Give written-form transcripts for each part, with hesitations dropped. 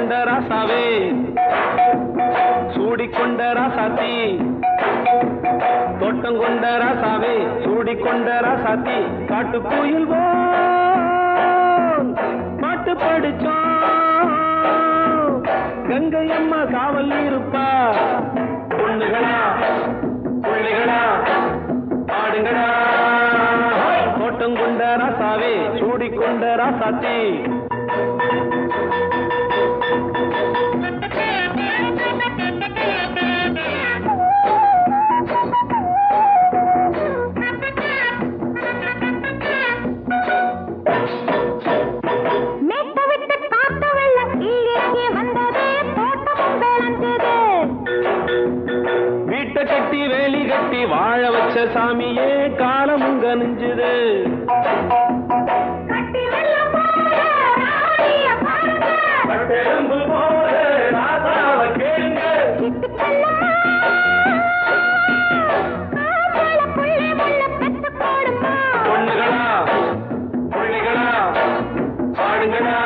கொண்ட ராசாவே சூடிக்கொண்ட ராசாத்தி தோட்டம் கொண்ட ராசாவே சூடிக்கொண்ட ராசாத்தி காட்டு கோயில் பாட்டு படிச்சோம் கங்கை அம்மா காவல் இருப்பா பொண்ணுகளா பிள்ளைகளா ஆடுங்களா தோட்டம் கொண்ட ராசாவே சூடிக்கொண்ட ராசாத்தி கட்டி வேலி கட்டி வாழ வச்ச சாமியே காலமும் கனிஞ்சுது பொண்ணுகளா பிள்ளைகளா ஆடுங்களா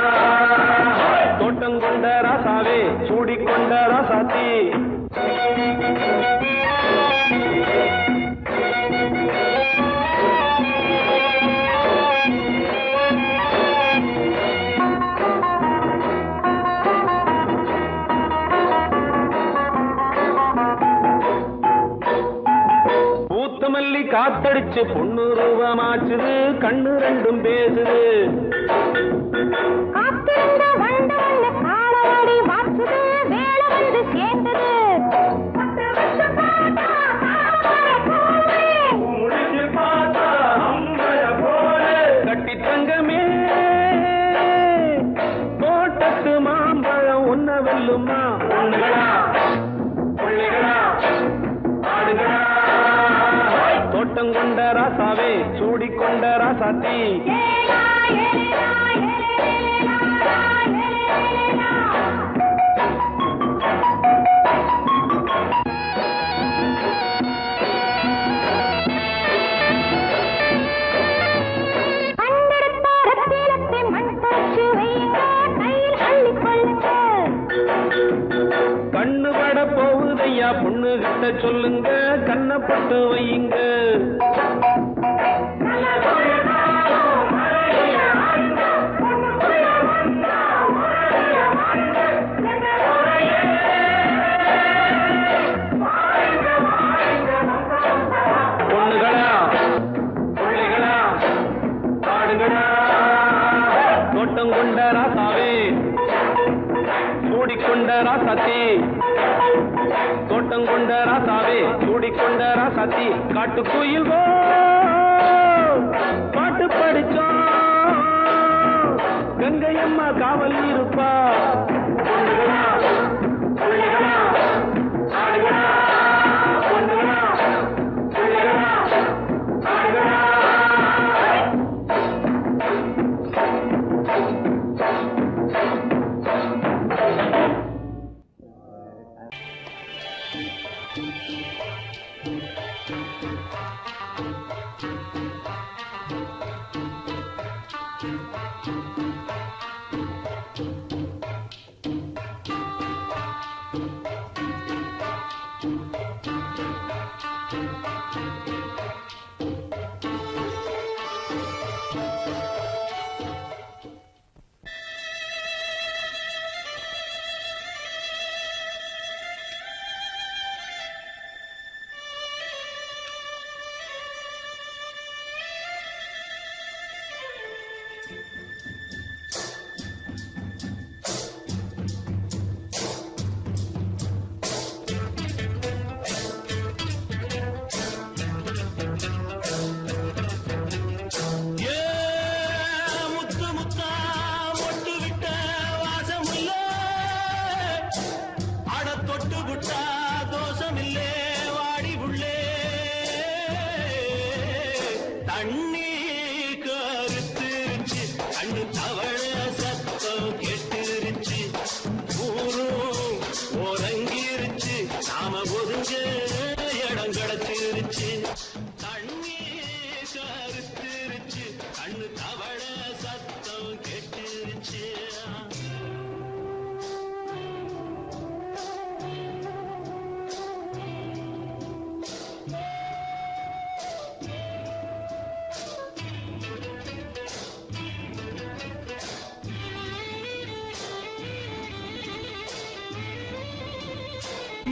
தோட்டம் கொண்ட ராசாவே சூடிக்கொண்ட ராசாத்தி மல்லி காத்தடிச்சு பொண்ணு ரூபமாச்சுது கண்ணு ரெண்டும் பேசுது கட்டி தங்கமே தோட்டத்து மாம்பழம் ஒன்ன வெல்லுமா பொண்ணுகளா பிள்ளைகளா ஆடுகளா தோட்டம் கொண்ட ராசாவே சூடிக்கொண்ட ராசாத்தி கண்ணு பட போகுதையா பொண்ணு கிட்ட சொல்லுங்க கண்ணப்பட்டு வையுங்க பொண்ணுகளா பிள்ளைகளா ஆடுங்களா தோட்டம் கொண்ட ராசாவே சூடிக்கொண்ட ராசாத்தி தோட்டம் கொண்ட ராசாவே சூடிக்கொண்ட ராசாத்தி காட்டு கோயில் பாட்டு படிச்சோம் கங்கை அம்மா காவல் இருப்பா பொண்ணுகளா பிள்ளைகளா ஆடுகளா பொண்ணுகளா பிள்ளைகளா ஆடுகளா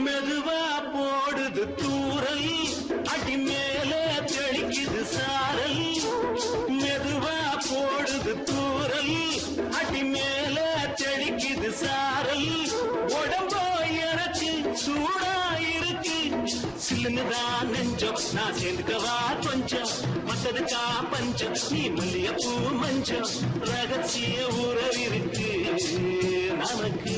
மெதுவா போடுது தூரல் அடி மேல தெளிக்குது சாரல் மெதுவா போடுது தூரல் அடி மேல தெளிக்குது சாரல் உடம்போ எனக்கு சூடா இருக்கு சில்லுன்னுதான் நெஞ்சம் நான் சேர்ந்துக்கவா கொஞ்சம் மத்ததுக்கா பஞ்சம் நீ மல்லியப்பூ மஞ்சம் ரகசிய உறவிருக்கு நமக்கு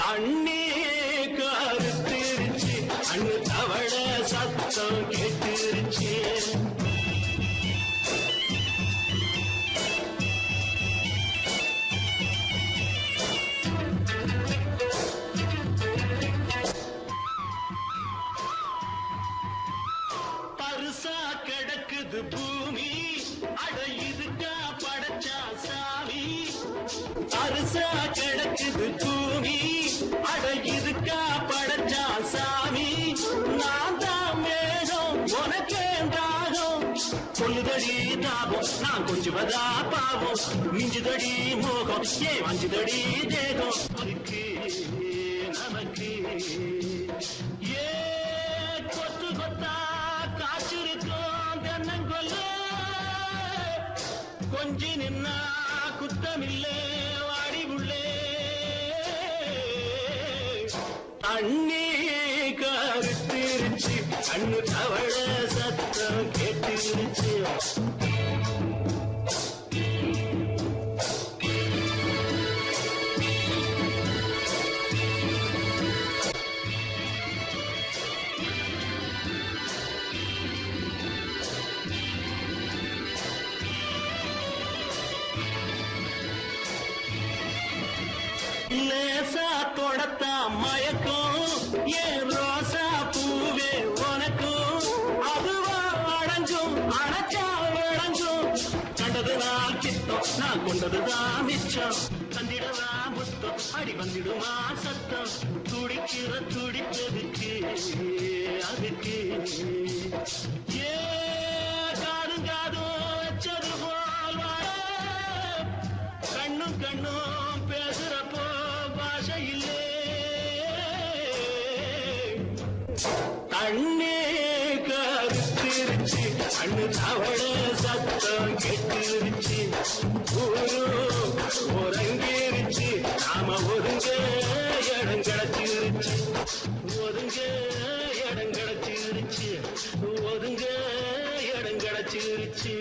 அண்ணே கருத்திருச்சு அண்ணு தவள சத்தம் கேட்டுருச்சு பரிசா கிடக்குது பூமி அட இதுக்கா படைச்சா சாமி அரிசா கிடக்குது பூமி அட இதுக்கா படைச்சா சாமி நான் தான் மேகம் உனக்கே தாகம் சொல்லுதடி தாபம் நான் கொஞ்சுவதா பாவம் மிஞ்சுதடி மோகம் ஏ வஞ்சுதடி தேகம் அதுக்கு நமக்கு ஏ கொத்து கொத்தா காய்ச்சிருக்கோம் தென்னங்கொல்ல கொஞ்சி நின்னா குத்தமில்லே வாடி உள்ளே அண்ணே கருத்திருச்சு அண்ணு தவள சத்தம் கேட்டுருச்சு லேசா தொடத்தா மயக்கும் ஏன் ரோசா பூவே உனக்கும் அதுவா அடைஞ்சும் அடைச்சா விளைஞ்சும் கண்டதுதான் கித்தம் நான் கொண்டதுதான் மிச்சம் தந்திடவா முத்தம் அடி வந்திடுமா சத்தம் துடிக்கிற துடிப்பதுக்கு அதுக்கு ஏ காதும் காதும் வச்சது போல் கண்ணும் கண்ணும் பேசுறப்போ பாஷை இல்லே அண்ணே கருத்திருச்சு அண்ணு தவள சத்தம் கெட்டுருச்சு ஊரு உறங்கிருச்சு நாம ஒதுங்க இடம் கிடைச்சிருச்சு ஒதுங்க இடம் கிடைச்சிருச்சு ஒதுங்க இடம் கிடைச்சிருச்சு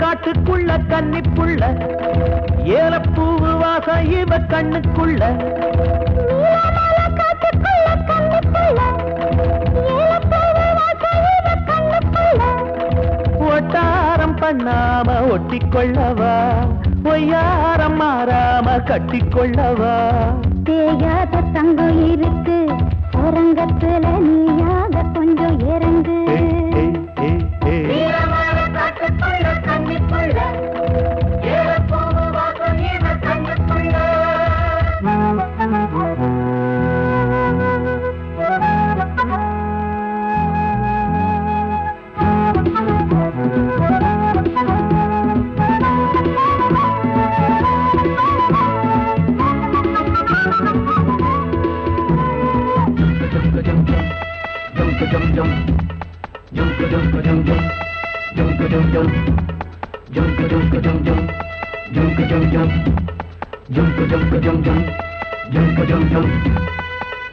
காட்டுக்குள்ள கன்னிப்புள்ள ஏலப்பூவு வாசம் இவ கண்ணுக்குள்ள ஒட்டாரம் பண்ணாம ஒட்டிக்கொள்ளவா பொய்யாரம் மாறாம கட்டிக்கொள்ளவா தேயாத தங்கம் இருக்கு அரங்கத்துல நீயாக கொஞ்சம் இறங்கு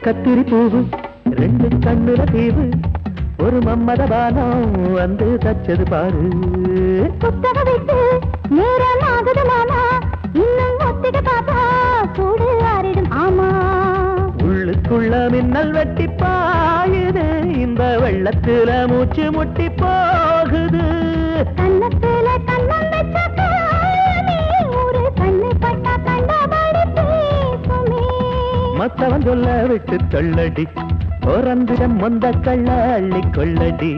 கத்திரி பூவு ரெண்டு கண்ணுல தீவு ஒரு மம்மத பானம் வந்து தச்சது பாரு புத்தக விட்டு நேரம் ஆகுது மாமா இன்னும் ஒத்திக பாப்பா கூடு ஆறிடும் ஆமா உள்ளுக்குள்ள மின்னல் வெட்டி பாயுது இந்த வெள்ளத்துல மூச்சு முட்டி போகுது. கண்ணத்துல கண்ணம் வச்ச காலமே ஒரு கண்ணு பட்டா கண்டபடி பேசுமே. மத்தவன் சொல்ல விட்டு தொள்ளடி ஓரந்திடம் வந்த கள்ள அள்ளி கொள்ளடி.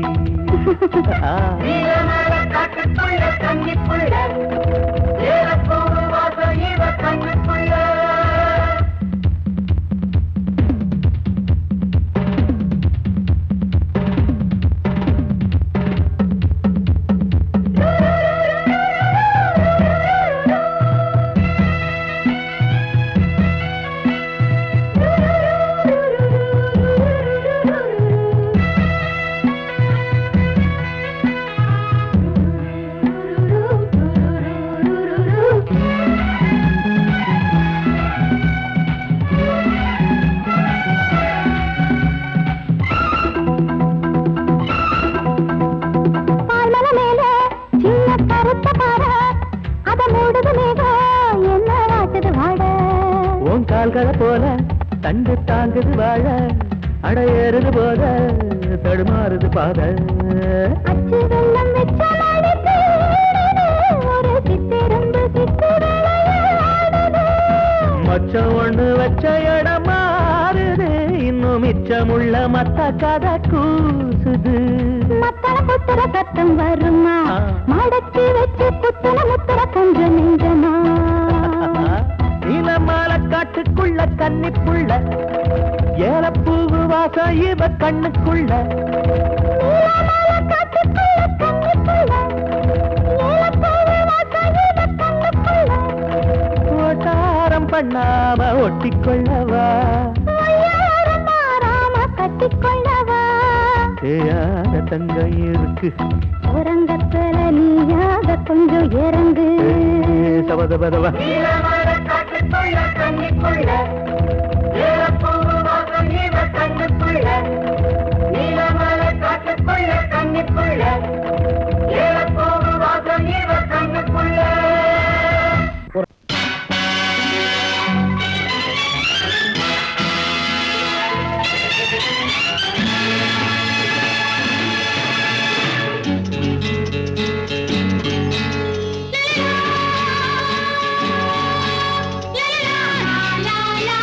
கால்களை போல தண்டு தாங்குது வாழ அடையேறுது போத தடுமாறுது பாத. அச்சு வெள்ளம் வெச்ச மழைக்கு ஒரு சித்திரம்பு மச்சம் ஒண்ணு வச்ச இடம் மாறுது இன்னும் மிச்சமுள்ள மத்த கதை கூசுது. மத்தள புத்தர சத்தம் வருமா மடக்கி வச்சு புத்தன முத்தர கொஞ்சம் நெஞ்சமா. நீலமால காட்டுக்குள்ள கன்னிப்புள்ள ஏலப்பூவு வாசம் இவ கண்ணுக்குள்ள. ஓட்டாரம் பண்ணாம ஒட்டிக்கொள்ளவா கட்டிக்கொள்ளவா. தேயாத தங்கம் இருக்கு உறங்கத்துல நீயாக கொஞ்சம் இறங்கு. சபதபதவா கண்ணிக்குள்ள la la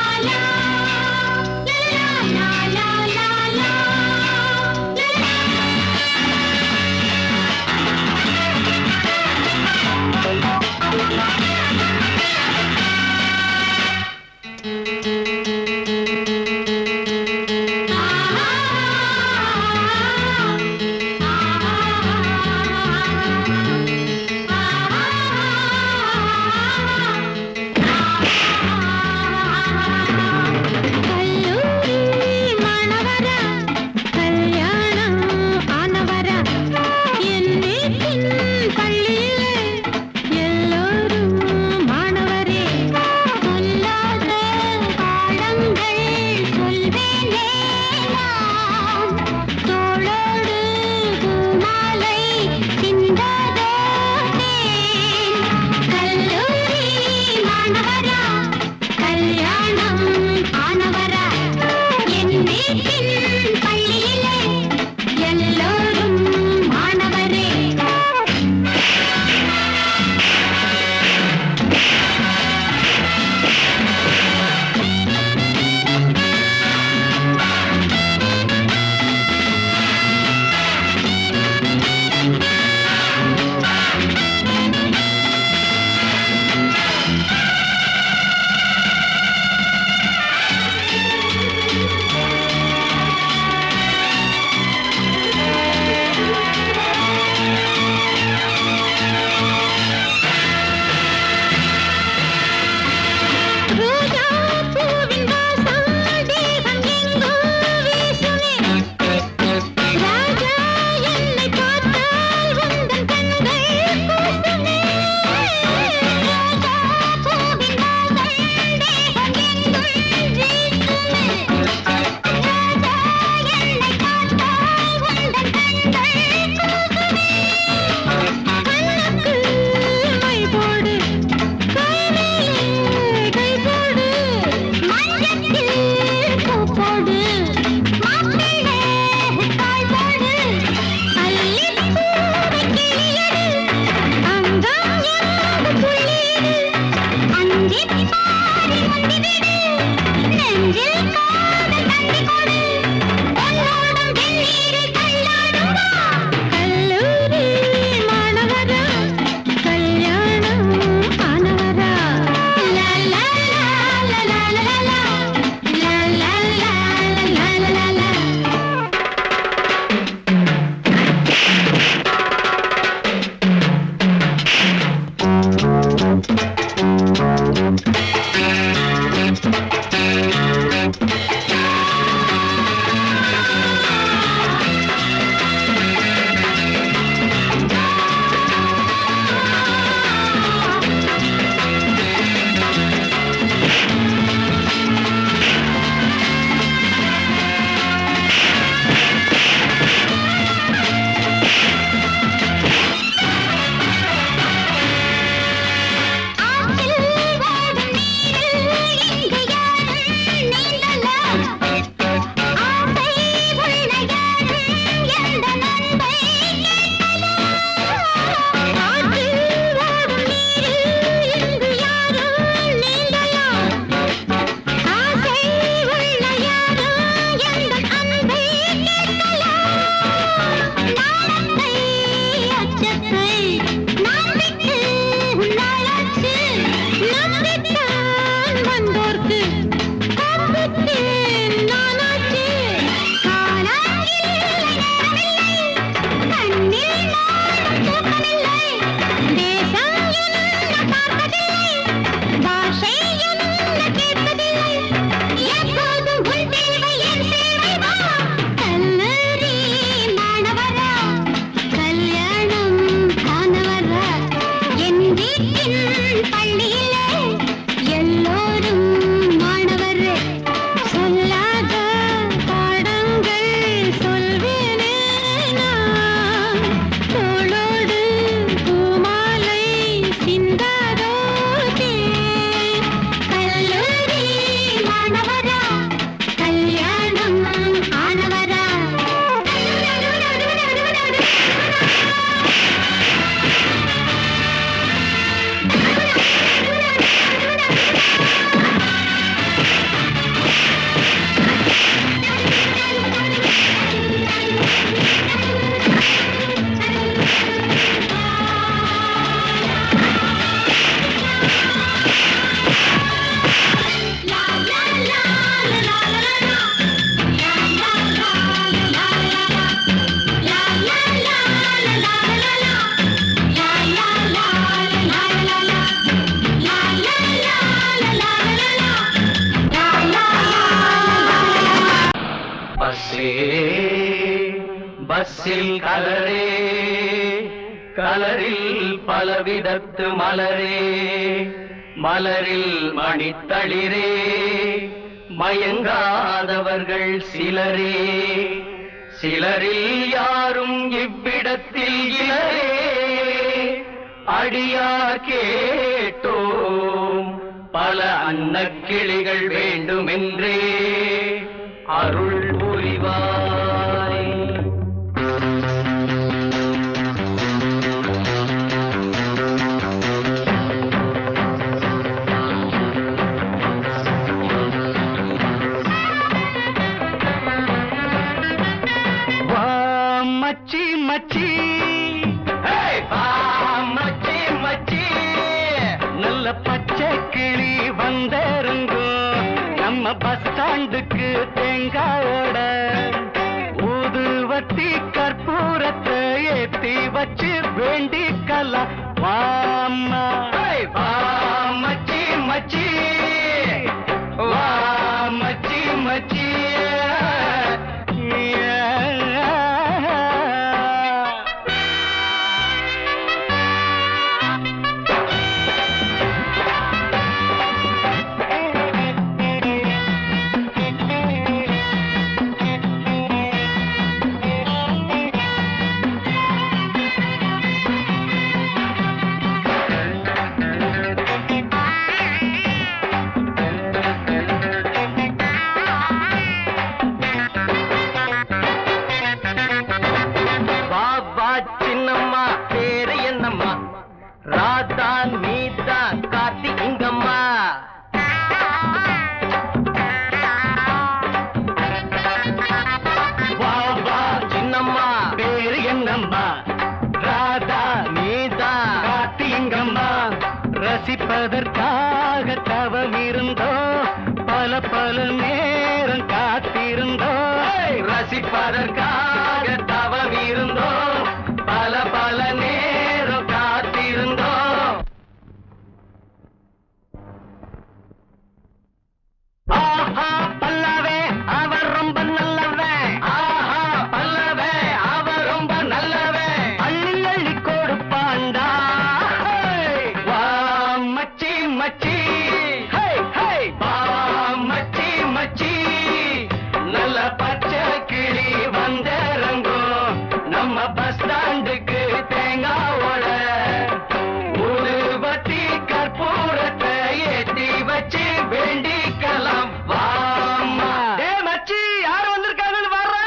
பஸ்ஸில் கலரே கலரில் பலவிதத்து மலரே மலரில் மணித்தளிரே மயங்காதவர்கள் சிலரே சிலரில் யாரும் இவ்விடத்தில் இலரே அடியார் கேட்டோம் பல அன்னக்கிளிகள் வேண்டுமென்றே அருள் புரிவாய். வா மச்சி மச்சி மச்சி மச்சி நல்ல பச்சை கிளி வந்திருங்கோ நம்ம பஸ் ஸ்டாண்டுக்கு தேங்காயோட ஊதுவத்தி கற்பூரத்தை ஏத்தி வச்சு வேண்டிக்கலாம் வாம்மா வா மச்சி மச்சி வா மச்சி மச்சி ரசிப்பதற்காக தவம் இருந்தோ பல பல நேரம் காத்திருந்தோ ரசிப்பதற்காக தவம் இருந்தோ பல பல நேரம் காத்திருந்தோ ஆஹா பல்லவே அவர் ரொம்ப நல்லவே ஆஹா பல்லவே அவர் ரொம்ப நல்லவே அள்ளி அள்ளி கொடுப்பாண்டா மச்சி ஹே ஹே வா மச்சி மச்சி நல்ல பச்சை கிளி வந்திறங்கோ நம்ம பஸ் ஸ்டாண்டுக்கு தேங்காவோட ஊதுவத்தி கற்பூரத்தை ஏத்தி வச்சு வேண்டிக்கலாம் வாம்மா. டேய் மச்சி யார் வந்திருக்காங்கன்னு வர்றா.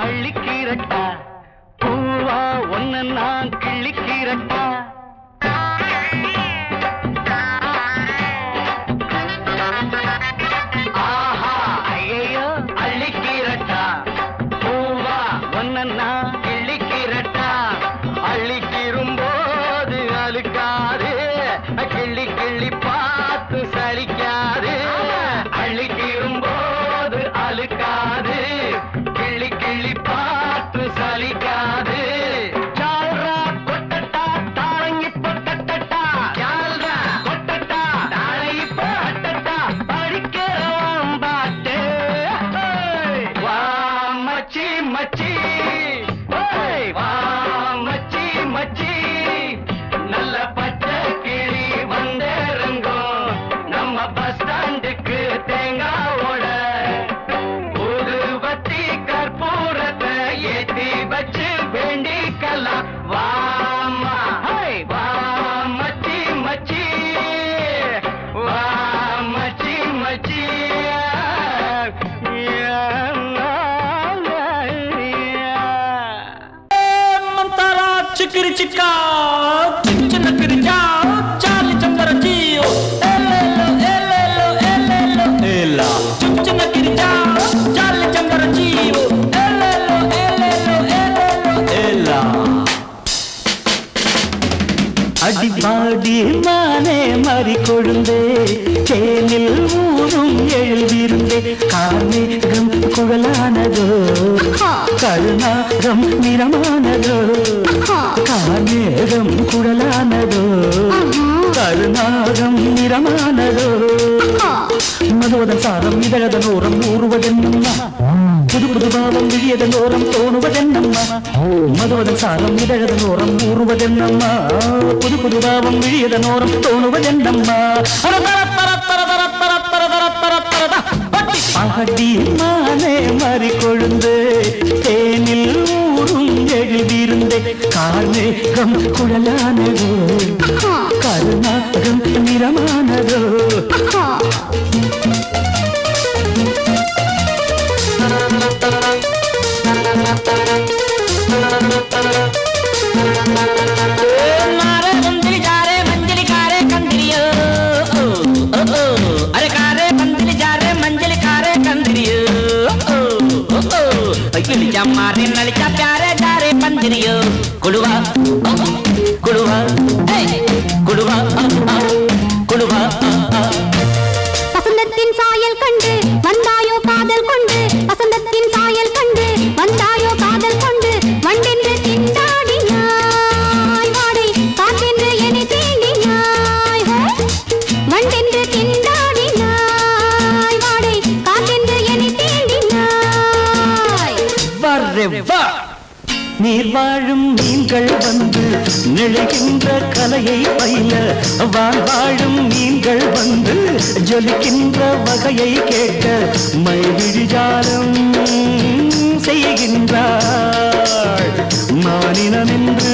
அள்ளிக்கிறட்டா பூவா ஒன்னு நான் கிள்ளிக்கிறட்டா ஆஹா ஐயோ அள்ளிக்கிறட்டா பூவா ஒன்னு நான் கிள்ளிக்கிறட்டா அள்ளிக்கிரும்போது அழுக்காது கிள்ளி கிள்ளி பார்த்து சலிக்காது அள்ளிக்கிரும்போது அழுக்காது கிள்ளி கிள்ளி பார்த்து சலிக்காது ஜால்ரா கொட்டட்டா தாளங்கி பொட்டட்டா ஜால்ரா கொட்டட்டா தாளங்கி பொட்டட்டா படிக்கிறோம் பாட்டு வா மச்சி மச்சி வா மச்சி மச்சி நல்ல பச்சை கிளி வந்திருங்கோ நம்ம பஸ் ஸ்டாண்டுக்கு தேங்காவோட ஊதுவத்தி கற்பூரத்தை ஏத்தி வச்சு வேண்டிக்கலாம் வாம்மா வா மச்சி மச்சி வா மச்சி மச்சி चिकरी चिक्का चिकन करी जाओ चाली चंदर जियो அடிப்பாடி மானே மறி கொழுந்தே தேனில் ஊரும் எழுதிருந்தே கார்மேகம் குழலானதோ கருணாகம் நிறமானதோ கார்மேகம் குழலானதோ கருணாகம் நிறமானதோ மதுவதன் சாரம் இதழதன் ஓரம் ஊறுவதென்னம்மா புது புது பாவம் விழியதன் ஓரம் தோணுவதென்னம்மா மதுவதன் சாரம் இதழதன் ஓரம் ஊறுவதென்னம்மா புது புது பாவம் விழியதன் ஓரம் தோணுவதென்னம்மா பாடி மானே மறி கொழுந்து தேனில் ஊரும் எழுதியிருந்தே கார்மேகம் குழலானதோ கருணாகம் நிறமானதோ मारे नलिका प्यारे जारे पंजरियो कुड़वा कुड़वा कुड़वा कुड़वा வசந்தத்தின் சாயல் கண்டு வந்தாயோ காதல் கொண்டு வசந்தத்தின் சாயல் கண்டு வந்தாயோ காதல் கொண்டு வண்டென்று திண்டாடினாய் வாடை காற்றென்று என்னை தீண்டினாய் வண்டென்று திண்டாடினாய் வாடை காற்றென்று என்னை தீண்டினாய் வரவா நீர் வாழும் மீன்கள் வந்து நெழுகின்ற கலையை பயில வாழும் மீன்கள் வந்து ஜொலிக்கின்ற வகையை கேட்க மைவிழிஜாலம் செய்கின்றாள் மானினம் என்று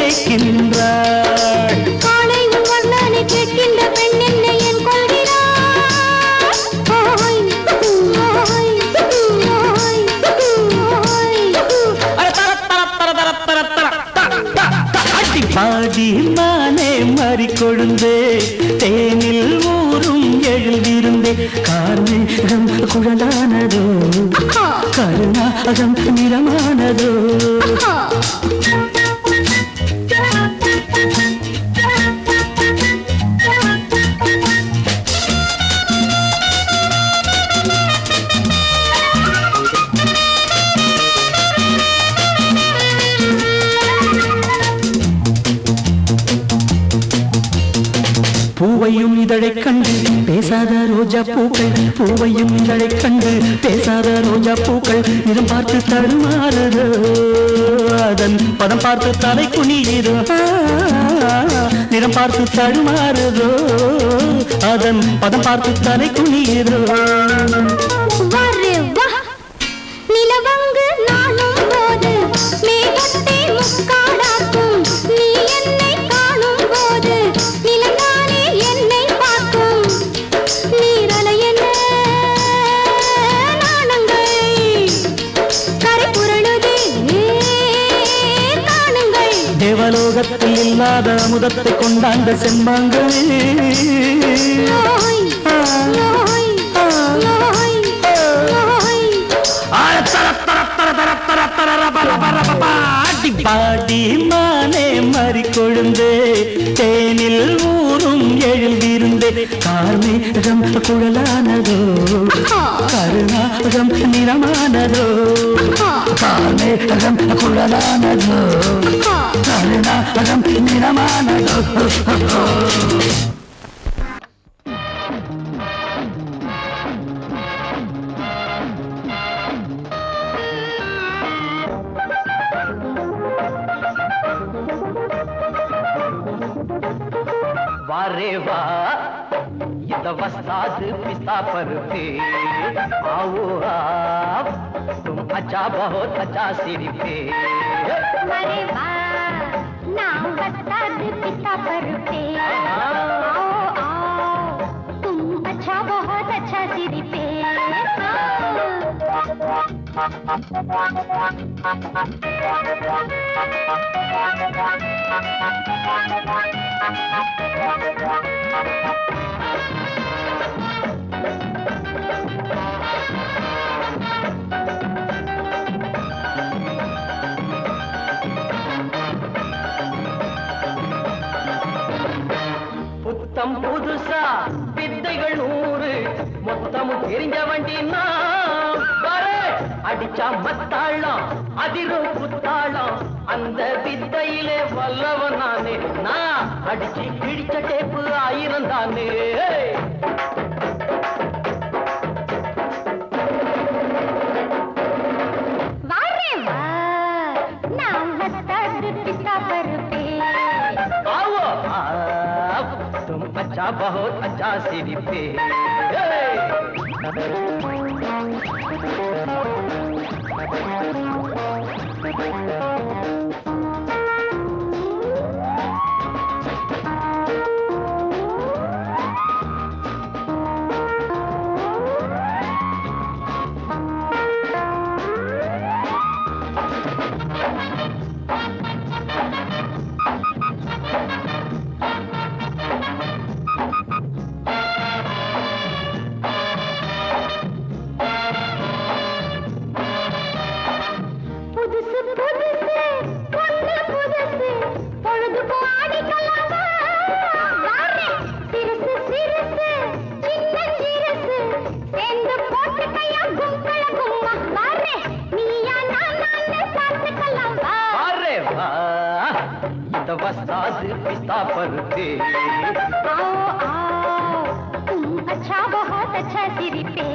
ஏற்கின்றாள் காலை உன் வர்ணனை கேட்கின்ற பெண் என்னை என் கொள்கிறாள் பாடி மானே மறி கொழுந்தே தேனில் ஊரும் எழுதிருந்தே கார்மேகம் குழலானதோ கருணாகம் நிறமானதோ பூவையும் இதழைக் கண்டு பேசாத ரோஜா பூக்கள் பூவையும் இதழைக் கண்டு பேசாத ரோஜா பூக்கள் நிறம் பார்த்து தடுமாறுதோ அதன் பதம் பார்த்து தலை குனியுதோ நிறம் பார்த்து தடுமாறுதோ அதன் பதம் பார்த்து தலை குனியுதோ நிலவங்கு நானும் போது மேகத்தை முக்காடாக்கும் நீ என்னை காணும் போது நிலங்கானே என்னை பார்க்கும் நீரலையன நாணங்கள் கரை புரளுதே காணுங்கள் தேவலோகத்தில் இல்லாத அமுதத்தை கொண்டாண்ட செம்மாங்களே பாடி மானே மறி கொழுந்தே தேனில் ஊரும் எழுதிருந்தே கார்மேகம் குழலானதோ கருணாகம் நிறமானதோ கார்மேகம் குழலானதோ கருணாகம் நிறமானதோ वारे वाह ये तो वस्ताद पिस्ता पर थे आओ आप तुम अच्छा बहुत अच्छा सिर पे अरे वाह नाम बता दे पिता पर पे आओ आओ तुम अच्छा बहुत अच्छा सिर पे புத்தம் புதுசா வித்தைகள் 100 மொத்தமும் தெரிஞ்ச வண்டி நான் அடிச்சா மத்தாளம் அதிரும் புத்தாளம் அந்த வித்தையிலே வல்லவன் நானே நான் அடிச்சு கிழிச்ச டேப்பு 1000 தானே तुम अच्छा बहुत अच्छा सिरिपे वस्ताद पिस्ता पर पे आओ आओ तुम अच्छा बहुत अच्छा सिरी पे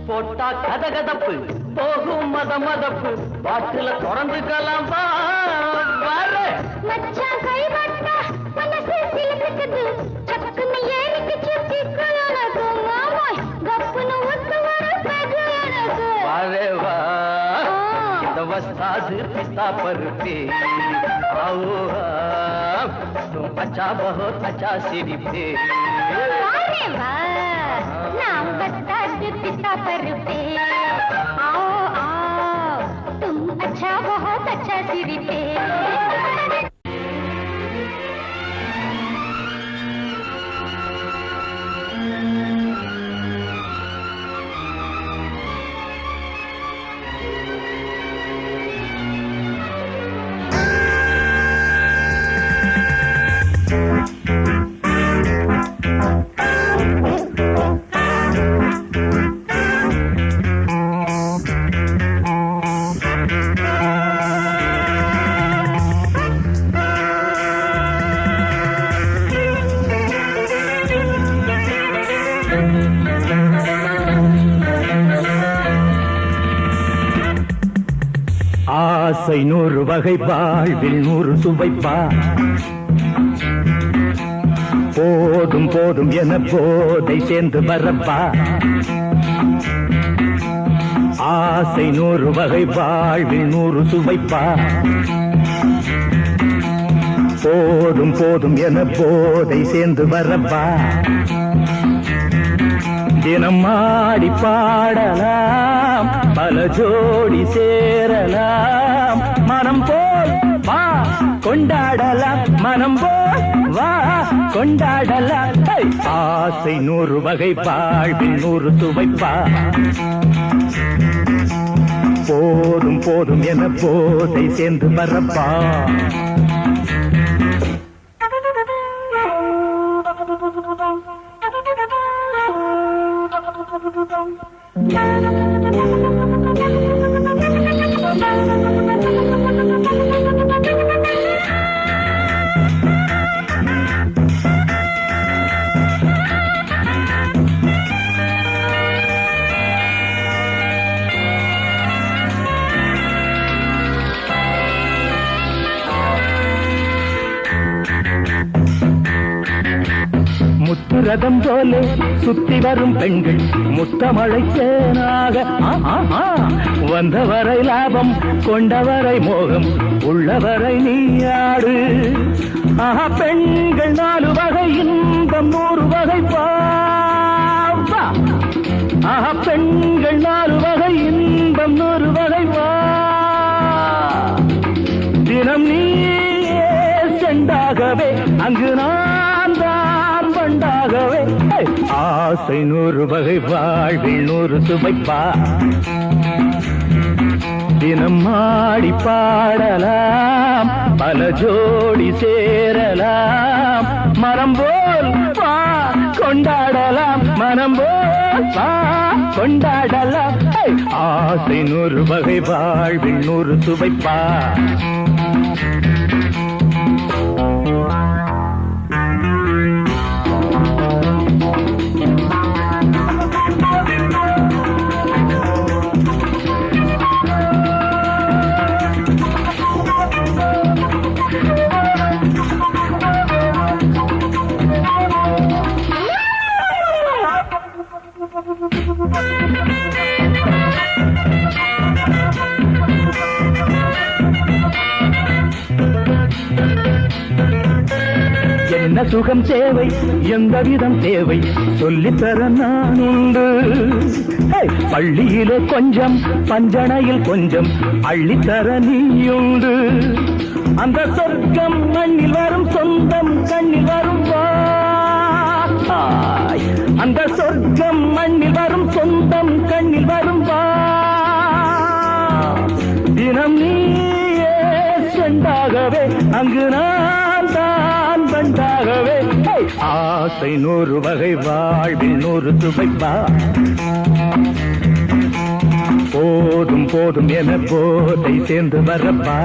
போட்டா கதகதப்பு போகும் மதமதப்பு பாட்டுல தொடர்ந்துக்கலாம் மச்சான் கைவட்டா மனசு சிலுக்குது சக்குன்னு ஏறிக்கு சுத்தி கலனது மாமாய் கப்புன்னு ஒத்து வர பெகலனது வாரே வா இந்த வஸ்தாது பிஸ்தா पर पे आओ तुम अच्छा बहुत अच्छा सिरी पे वारे वाह नाम वस्ताद पिस्ता पर पे आओ आओ तुम अच्छा बहुत अच्छा सिरी पे ஆசை 100 வகை வாழ்வில் 100 சுவைப்பா போதும் போதும் என போதை சேர்ந்து வரப்பா ஆசை 100 வகை வாழ்வில் 100 சுவைப்பா போதும் போதும் என போதை சேர்ந்து வரப்பா தினம் ஆடி பாடலாம் பல ஜோடி சேரலாம் மனம் போல் வா கொண்டாடலாம் மனம் போல் வா கொண்டாடலாம் ஆசை 100 வகை வாழ்வில் 100 சுவைப்பா போதும் போதும் என போதை சேர்ந்து வரப்பா முத்துரதம் போல சுத்தி வரும் பெண்கள் முத்தமழை தேனாக வந்தவரை லாபம் கொண்டவரை மோகம் உள்ளவரை நீயாடு பெண்கள் 4 வகை இன்பம் 100 வகை பெண்கள் 4 வகை செண்டாகவே அங்கு நான் தான் பண்டாகவே ஆசை 100 வகை வாழ்வில் 100 சுவைப்பா தினம் ஆடி பாடலாம் பல ஜோடி சேரலாம் மரம் போல் வா கொண்டாடலாம் மனம் போல் வா கொண்டாடலாம் ஆசை 100 வகை வாழ்வில் 100 சுவைப்பா என்ன சுகம் தேவை எந்த விதம் தேவை சொல்லித்தர நான் உண்டு பள்ளியிலே கொஞ்சம் பஞ்சணையில் கொஞ்சம் அள்ளித்தர நீயுண்டு அந்த சொர்க்கம் மண்ணில் வரும் சொந்தம் கண்ணில் வரும் வாய் அந்த சொர்க்கம் மண்ணில் வரும் சொந்தம் கண்ணில் வரும் வா தினம் நீயே செண்டாகவே அங்கு நான் தான் பண்டாகவே ஆசை 100 வகை வாழ்வில் 100 சுவைப்பா போதும் போதும் என போதை சேர்ந்து வரப்பா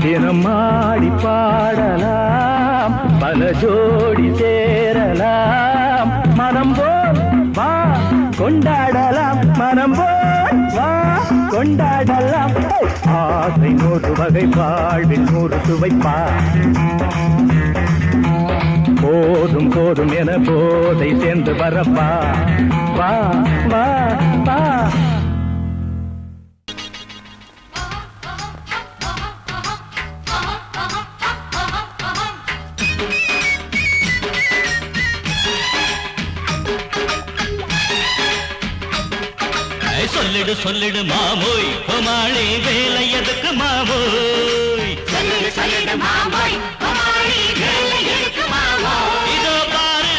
தினம் ஆடி பாடலாம் பல ஜோடி சேரலாம் மனம் போல் வா கொண்டாடலாம் மனம் போல் வா கொண்டாடலாம் ஆசை 100 வகை வாழ்வில் 100 சுவைப்பா போதும் போதும் என போதை சேர்ந்து வரப்பா வா வா வா சொல்லிடு சொல்லிடு மாமோய் கோமாளி வேலை எதுக்கு மாமோய் சொல்லிடு சொல்லிடு மாமோய் கோமாளி வேலை எதுக்கு மாமோய் இதோ பாரு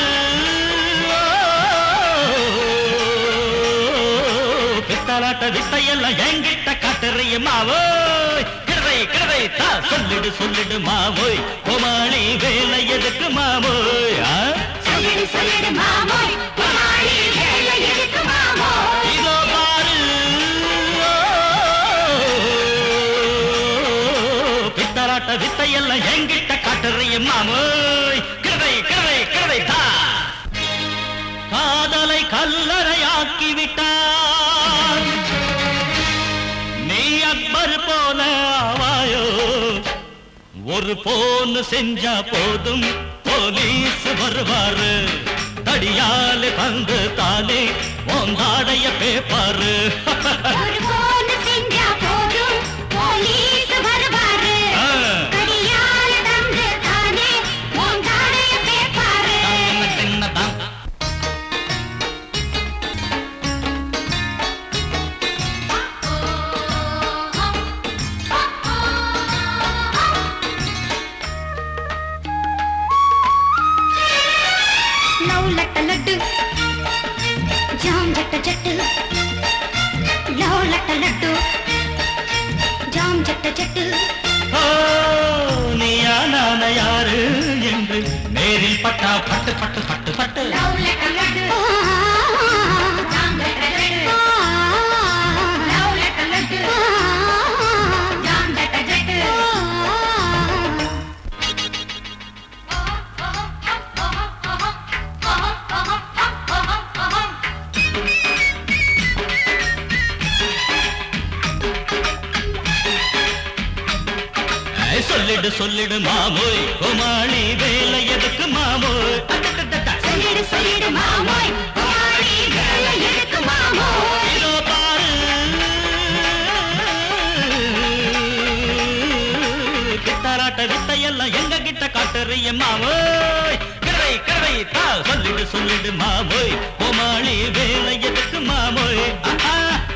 பித்தலாட்ட வித்தையெல்லாம் என்கிட்ட காட்டுறிய மாமோய் கிடவை கிடவை தா சொல்லிடு சொல்லிடு மாமோய் கோமாளி வேலை எதுக்கு மாமோய் சொல்லிடு சொல்லிடு மாமோய் கோமாளி வேலை எதுக்கு மாமோய் இதோ வித்தையெல்லாம் என்கிட்ட காட்டுறிய மாமோய் கிழவை கிழவை கிழவை தா காதலை கல்லறையாக்கி விட்டான் நீ அக்பர் போல ஆவாயோ ஒரு போன் செஞ்சா போதும் போலீஸ் வருவாரு தடியாலே பந்து தானே ஓந்தாடைய பேப்பாரு யாரு என்று நேரில் பட்டா பட்டு பட்டு பட்டு பட்டு சொல்லிடு சொல்லிடு மாமோய் கோமாளி வேலை எதுக்கு மாமோய் சொல்லிடு சொல்லிடு மாமோய் கோமாளி வேலை எதுக்கு மாமோய் இதோ பாரு கிட்டாராட்ட வித்தையெல்லாம் எங்க கிட்ட காட்டுறிய மாமோய் கிழவை கிழவை தா சொல்லிடு சொல்லிடு மாமோய் கோமாளி வேலை எதுக்கு மாமோய்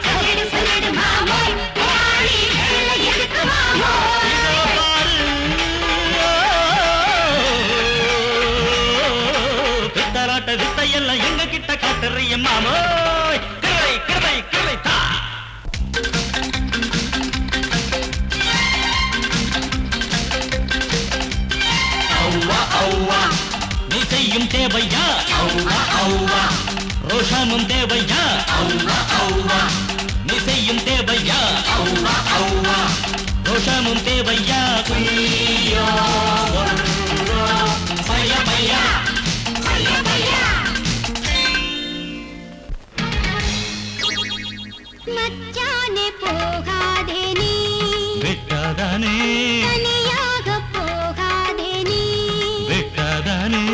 சொல்லிடு சொல்லிடு மாமோய் கோமாளி வேலை எதுக்கு மாமோய் இதோ பாரு எல்லாம் எங்க கிட்ட காட்டுறிய மாமோய் கிருவை கிருவை கிருவை தா அவ்வா அவ்வா நீ செய்யும் தேவையா அவ்வா அவ்வா ரோஷமும் தேவையா அவ்வா அவ்வா நீ செய்யும் தேவையா அவ்வா அவ்வா ரோஷமும் தேவையா குய்யோ பையா பையா பையா பையா மச்சானே போகாதே நீ விட்டாதானே தனியாக போகாதே நீ விட்டாதானே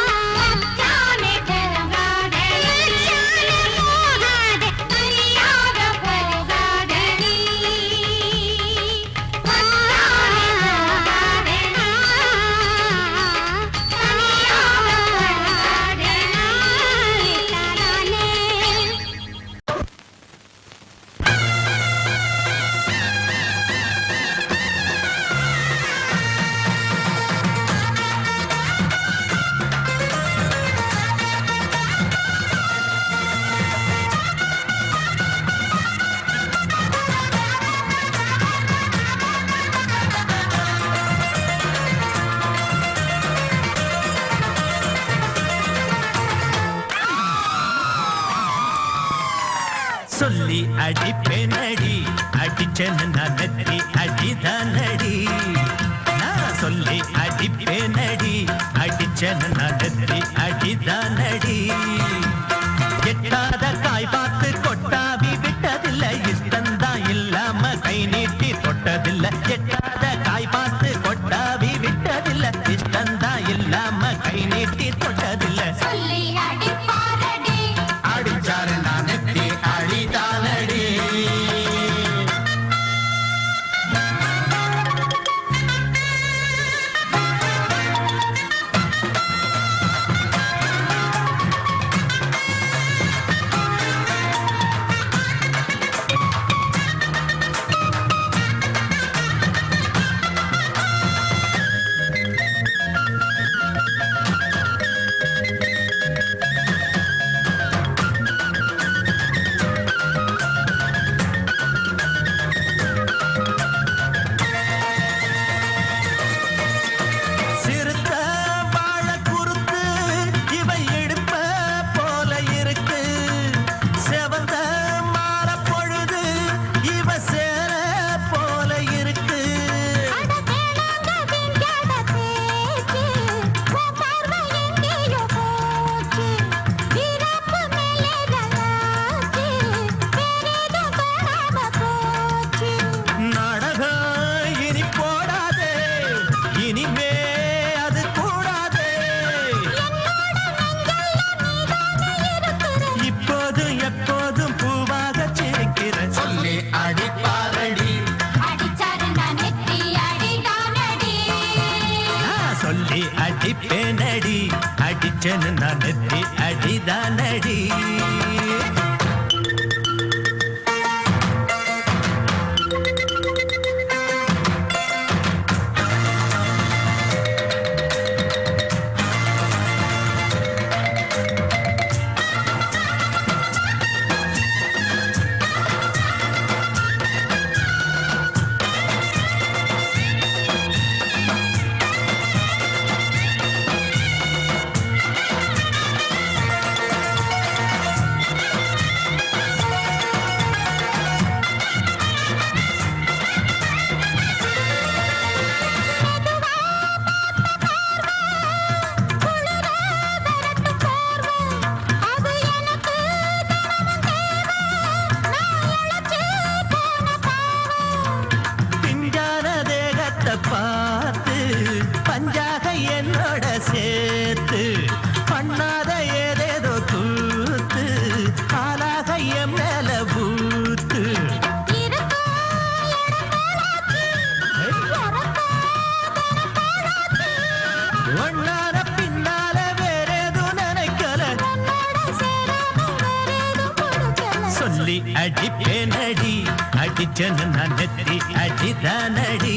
மச்சானே போகாதே மச்சானே போகாதே தனியாக போகாதே நீ மச்சானே போகாதே தனியாக போகாதே நாளே சொல்லி அடிப்பேனடி அடிச்சேன்னு நான் நெத்தி அடிதானடி நான் சொல்லி அடிப்பேனடி அடிச்சேன்னு நான் நெத்தி அடிதானடி எட்டாத காய் பார்த்து கொட்டாவி விட்டதில்லை இஷ்டந்தான் இல்லாம கை நீட்டி தொட்டதில்லை எட்டாத காய் பார்த்து கொட்டாவி விட்டதில்லை இஷ்டந்தான் இல்லாம கை நீட்டி தொட்டதில்லை சொல்லி அடிப்பாரடி அடிச்சாரு நான் நெத்தி அழிதானடி சிறுத்த வாழ குறுத்து இவை எடுப்ப போல இருக்கு செவந்த மாற பொழுது இவ சேர போல இருக்கு அட கேளாங்க திங்காத பேச்சு உன் பார்வை எங்கேயோ போச்சு வீரப்பு மேலே கலாச்சு வேறேதோ காணாம போச்சு நாடகம் இனி போடாதே இனிமே அது கூடாதே இப்போதும் எப்போதும் பூவாக சிரிக்கிற சொல்லி அடிப்பாரடி அடிச்சாரு நான் நெத்தி அடிதானடி நான் சொல்லி அடிப்பேனடி அடிச்சேன்னு நான் நெத்தி அடிதானடி அது எனக்கு நான் இழைச்சு போன பாவம் பிஞ்சான தேகத்தை பார்த்து பஞ்சாக என்னோட சேர்த்து பண்ணாத ஏதேதோ கூத்து ஆளாக என் மேல பூத்து இருக்கா இடம் போலாச்சு ஒன்னார பின்னால வேறேதும் நினைக்கல உன்னோட சேராம வேறேதும் கொடுக்கல சொல்லி அடிப்பேனடி அடிச்சேன்னு நான் நெத்தி அடிதானடி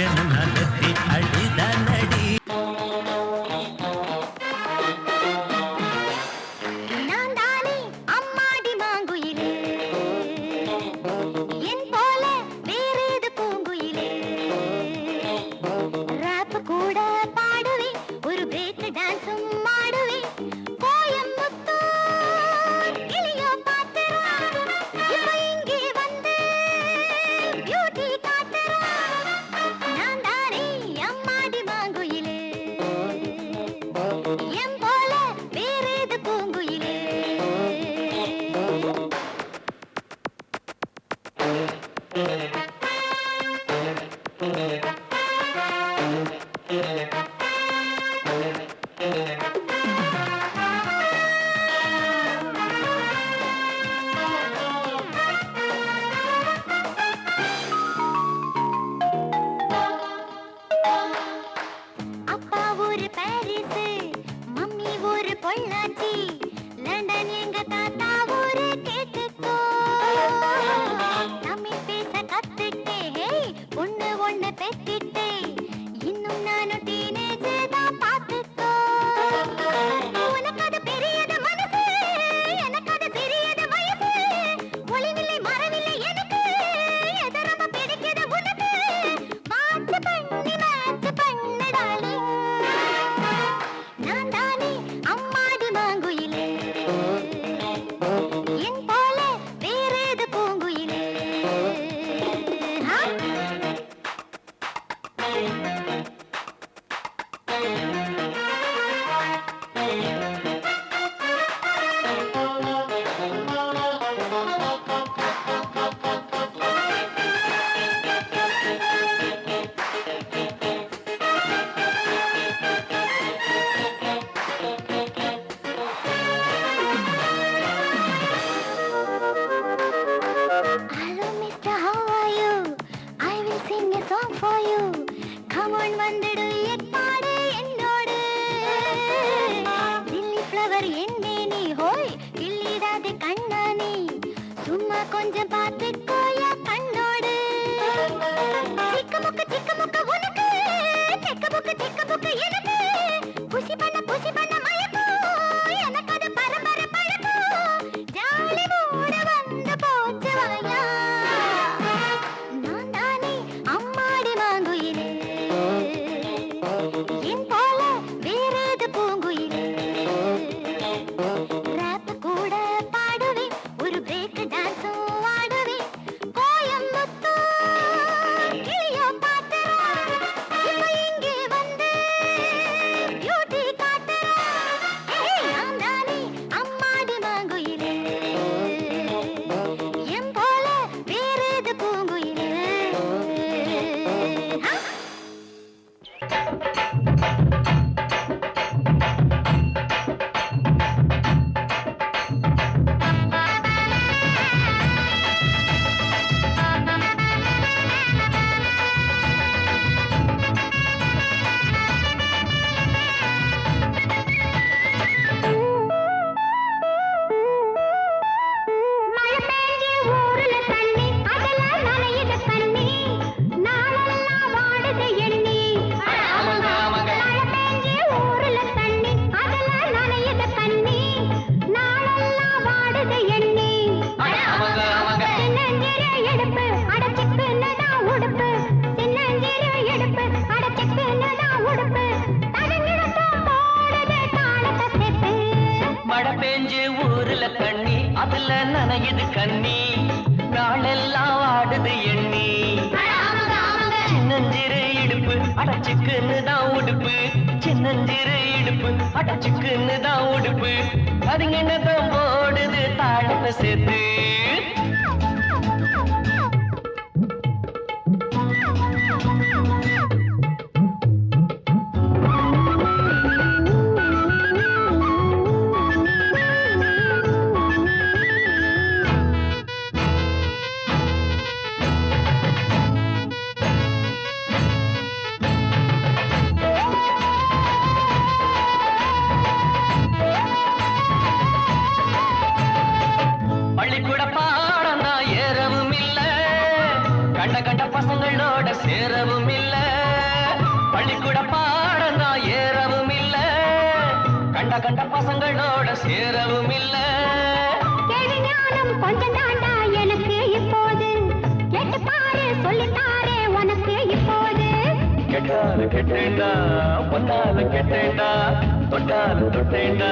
அடிச்சனும் நடத்தி அடிதான் அடி. நான் தானே அம்மாடி மாங்குயிலே, என் போல வேறேது பூங்குயிலே. ராப் கூட பாடுவேன், ஒரு பிரேக் டான்ஸும் ஆடுவேன். கோயம்புத்தூர் கிளியோ பாத்துறா, இப்ப இங்கே வந்து பியூட்டி காட்டுறா. நான் தானே அம்மாடி மாங்குயிலே, என் போல வேறேது பூங்குயிலே. அப்பா ஊரு பாரிஸ், மம்மி ஊரு பொள்ளாச்சி, லண்டன் எங்க தாத்தா ஊரு கேட்டுக்கோ. தமிழ் பேச கத்துட்டேன், பொண்ணு ஒண்ணு பெத்திட்டேன், இன்னும் நானும் டீனேஜ் தான் பாத்துக்கோ. உனக்கு அது பெரியது மனசு, எனக்கு அது சிறியது வயசு. ஒளிவில்லை மரவில்லை எனக்கு, எது ரொம்ப பிடிக்குது உனக்கு. வாட்ச் பண்ணி மேட்ச் பண்ணடாலே, நான் தானே அம்மாடி மாங்குயிலே, என் போல வேறேது பூங்குயிலே. Hello, Mr. How are you? I will sing a song for you. Come on, வந்துடு என் பாடு என்னோடு. லில்லி ஃப்ளவர் என்னே நீ ஹோய், கிள்ளிடாதே கண்ணானி, சும்மா கொஞ்சம் பார்த்துக்கோயா கண்ணோடு. சிக்க முக்க உனக்கு, செக்க புக்கு எனக்கு. குஷி பண்ண மயக்கம், எனக்கு அது பரம்பரை பழக்கம். ஜாலி மூட வந்து போச்சு வாயா, நான் தானே அம்மாடி மாங்குயிலே, என் போல வேறேது பூங்குயிலே. ராப் கூட பாடுவேன், ஒரு பிரேக் டான்ஸும் ஆடுவேன். கோயம்புத்தூர் கிளியோ பாத்துறா, இப்ப இங்கே வந்து பியூட்டி காட்டுறா. நான் தானே அம்மாடி மாங்குயிலே, என் போல வேறேது பூங்குயிலே. மழை பெஞ்சு ஊருல தண்ணி, அதெல்லாம் நனையுது கண்ணி, நாளெல்லாம் வாடுது எண்ணி. மழை பெஞ்சு ஊருல தண்ணி, அதெல்லாம் நனையுது கண்ணி, நாளெல்லாம் வாடுது எண்ணி. சின்னஞ்சிறு எடுப்பு அடச்சிக்குன்னுதான் உடுப்பு, சின்னஞ்சிறு எடுப்பு அடச்சிக்குன்னுதான் உடுப்பு, தடுங்கிடத்தான் போடுது தாளத்தை சேர்த்து. மழை பெஞ்சு ஊருல தண்ணி, அதுல நனையுது கண்ணி, நாளெல்லாம் வாடுது எண்ணி. சின்னஞ்சிறு இடுப்பு அடச்சுக்குன்னு தான் உடுப்பு, சின்னஞ்சிறு இடுப்பு அடச்சுக்குன்னு தான் உடுப்பு, அதுங்கன்னதான் போடுது தாளத்தை சேர்த்து. பசங்களோட சேரவும் இல்லை. கண்ட பசங்களோட சேரவும் இல்ல கேள்வி ஞானம் கொஞ்சம் தாண்டா எனக்கு இப்போது கேட்டு பாரு சொல்லித்தாரே உனக்கு இப்போது கெட்டால கெட்டேண்டா பொன்னால கெட்டேண்டா தொட்டால தொட்டேண்டா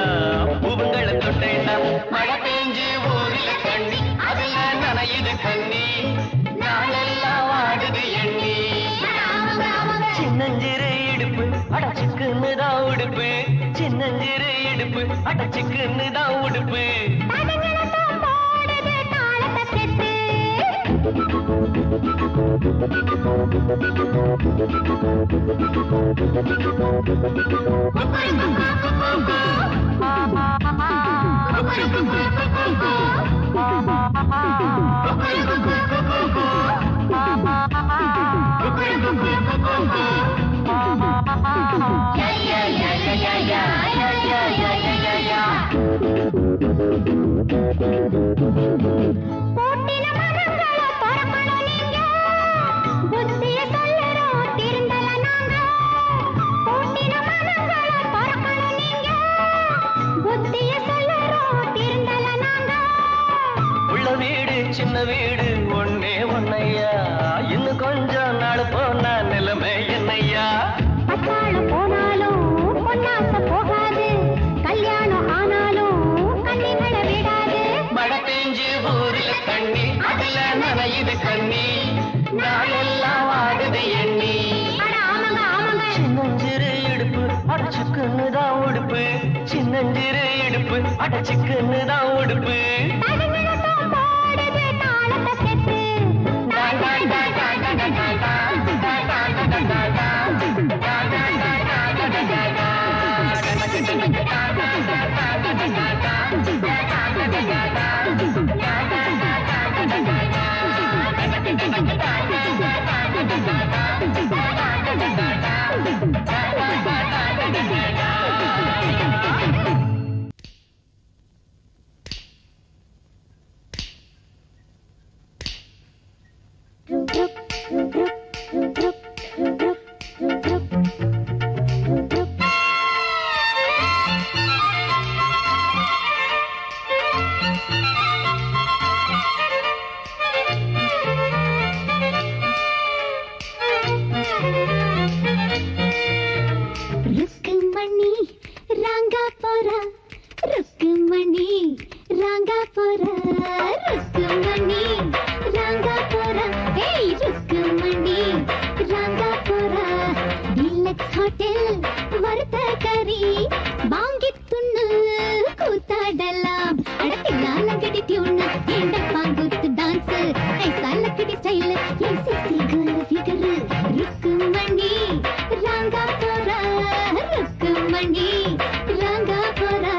பூவுங்களை தொட்டேண்டா மழை பெஞ்சு ஊரில கண்ணி அதுல நனையுது கண்ணி நாளெல்லாம் வாடுது எண்ணி சின்னஞ்சிறு இடுப்பு அடச்சுக்குன்னு தான் உடுப்பு சின்னஞ்சிறு இடுப்பு அடச்சுக்குன்னு தான் உடுப்பு தடங்களத்தான் போடுது தாளத்தை செத்து போட்டின மனங்களை பொறக்கணும் நீங்க புத்திய சொல்லறோம் திருந்தல நாங்க போட்டின மனங்களை பொறக்கணும் நீங்க புத்திய சொல்லறோம் திருந்தல நாங்க உள்ள வீடு சின்ன வீடு ஒன்னே ஒன்னையா இன்னும் கொஞ்சம் நாள் போனா நிலைமை என்னையா பட்டாளம் போனாலும் பொன்னாசை போகாது கல்யாணம் ஆனாலும் கண்ணிகளை விடாது மழை பெஞ்சு ஊரில் தண்ணி அதுல நனையுது கண்ணி நாளெல்லாம் வாடுது எண்ணி அட ஆமாங்க ஆமாங்க சின்னஞ்சிறு இடுப்பு அடச்சுக்குன்னு தான் உடுப்பு சின்னஞ்சிறு இடுப்பு அடச்சுக்குன்னு தான் உடுப்பு தடங்களத்தான் போடுது தாளத்தை செத்து ருக்குமணி ராங்கா போறா ருக்குமணி ராங்கா போறா ருக்குமணி ராங்கா போறா ஏய் ருக்குமணி ராங்கா போறா டிலக்ஸ் ஹோட்டல் வறுத்த கறி வாங்கி துண்ணு கூத்தாடலாம் அடத்தினால கடி டியூன் எந்த பாங்குத்து டான்ஸ் ஐசா லக்கடி ஸ்டைல் என் செக்ஸி கேர்ள் ஃபிகர் ருக்குமணி ராங்கா போறா ருக்குமணி ராங்கா போறா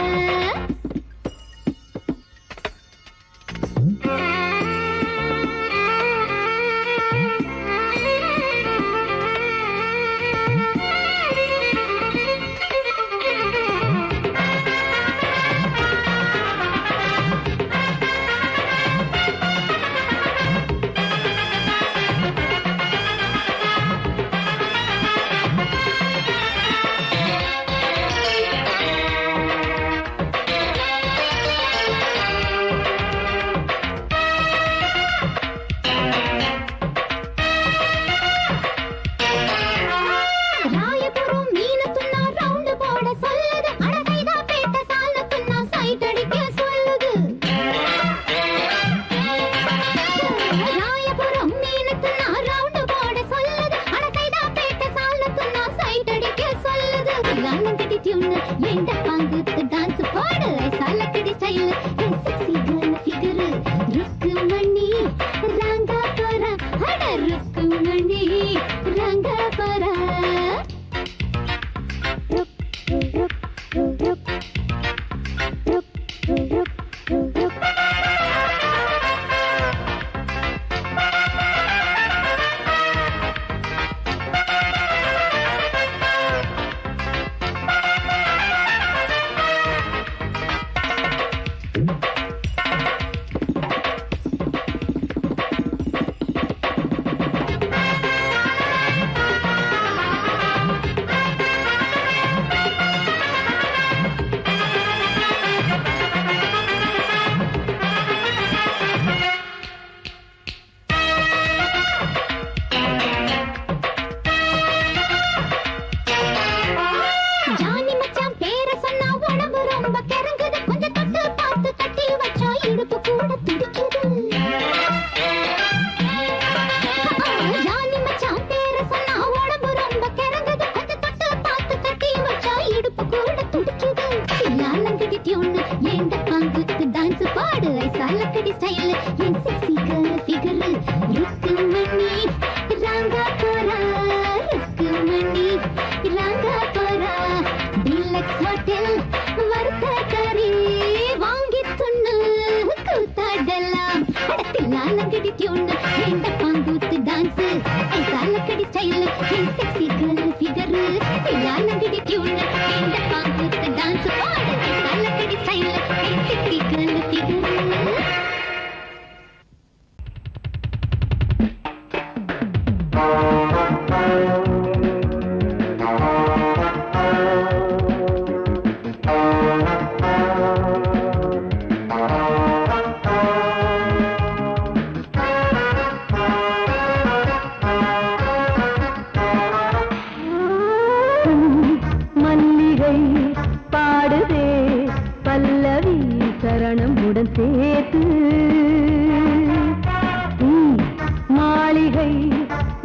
மாளிகை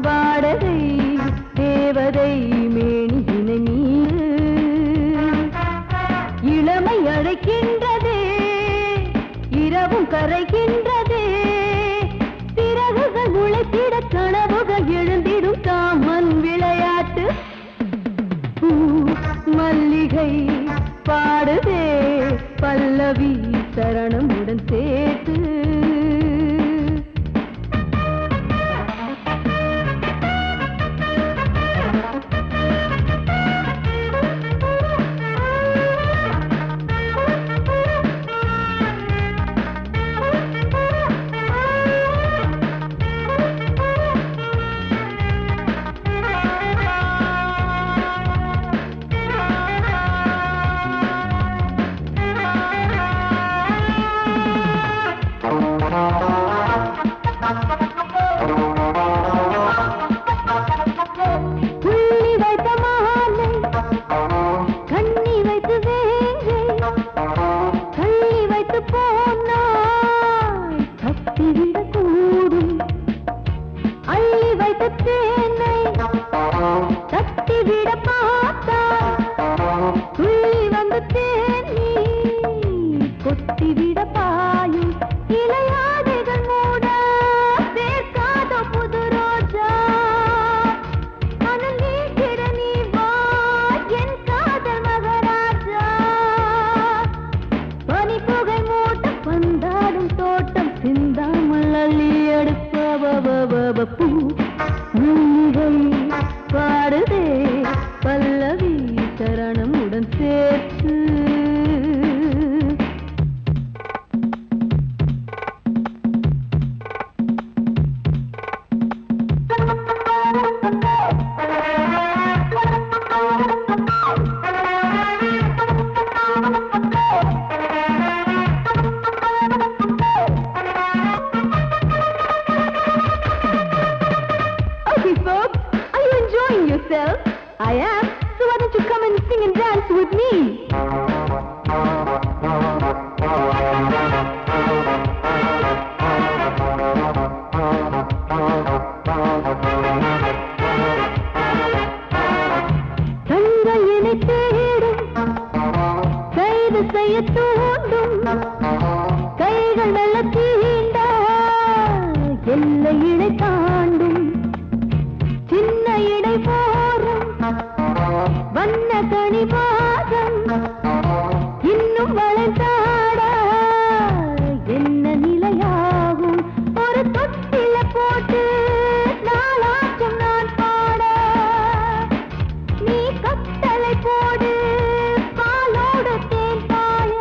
வாடகை தேவதை மேனியினை நீ இளமை அழைக்கின்றதே இரவும் கரைகின்றதே சிறகுகள் முளைத்திட கனவுகள் எழுந்திடும் காமன் விளையாட்டு மல்லிகை பாடுதே பல்லவி சரணமுடன் சேர்த்து பாடுதே பல்லவி சரணமுடன் சேர்த்து I am. So why don't you come and sing and dance with me? கண்கள் என்னை தேடும் கைது செய்ய தூண்டும் கைகள் நல்ல தீண்ட எல்லை இடை தாண்டும் சின்ன இடை போரும் வண்ண கணிவாதம் இன்னும் வளைந்தாட என்ன நிலையாகும் ஒரு தொட்டில போட்டு நாளாச்சும் நான் பாட நீ கட்டளை போடு பாலோடு தேன் பாய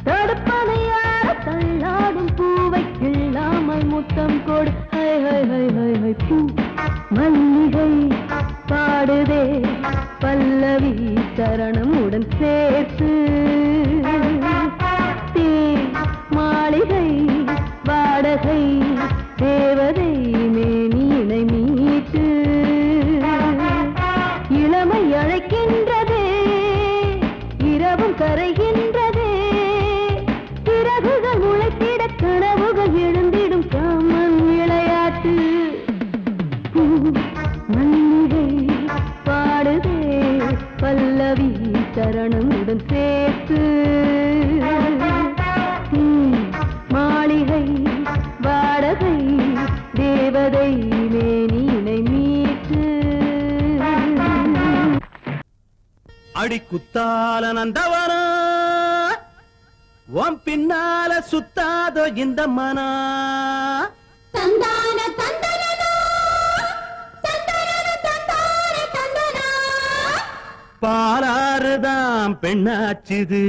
தடுப்பனையார தள்ளாடும் பூவை கிள்ளாமல் முத்தம் கொடு high high high high high பூ மல்லிகை பாடுதே பல்லவி சரணமுடன் சேர்த்து மாளிகை வாடகை தேவதை மேனியினை மீட்டு இளமை அழைக்கின்றதே இரவும் கரைகின்றதே சிறகுகள் முளைத்திட கனவுகள் எழுந்திடும் காமன் விளையாட்டு மல்லிகை பாடுதே பல்லவி சரணமுடன் சேர்த்து மாளிகை வாடகை தேவதை மேனியினை மீட்டு அடி குத்தால நந்தவனா உன் பின்னால சுத்தாதோ இந்த மனா தந்தான தந்தனனா தந்தனன தந்தான தந்தனா பாலாறுதான் பெண்ணாச்சுது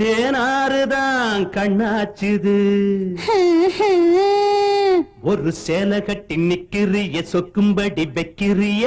தேனாறுதான் கண்ணாச்சுது ஒரு சேலை கட்டி நிக்கிறிய சொக்கும்படி வைக்கிறிய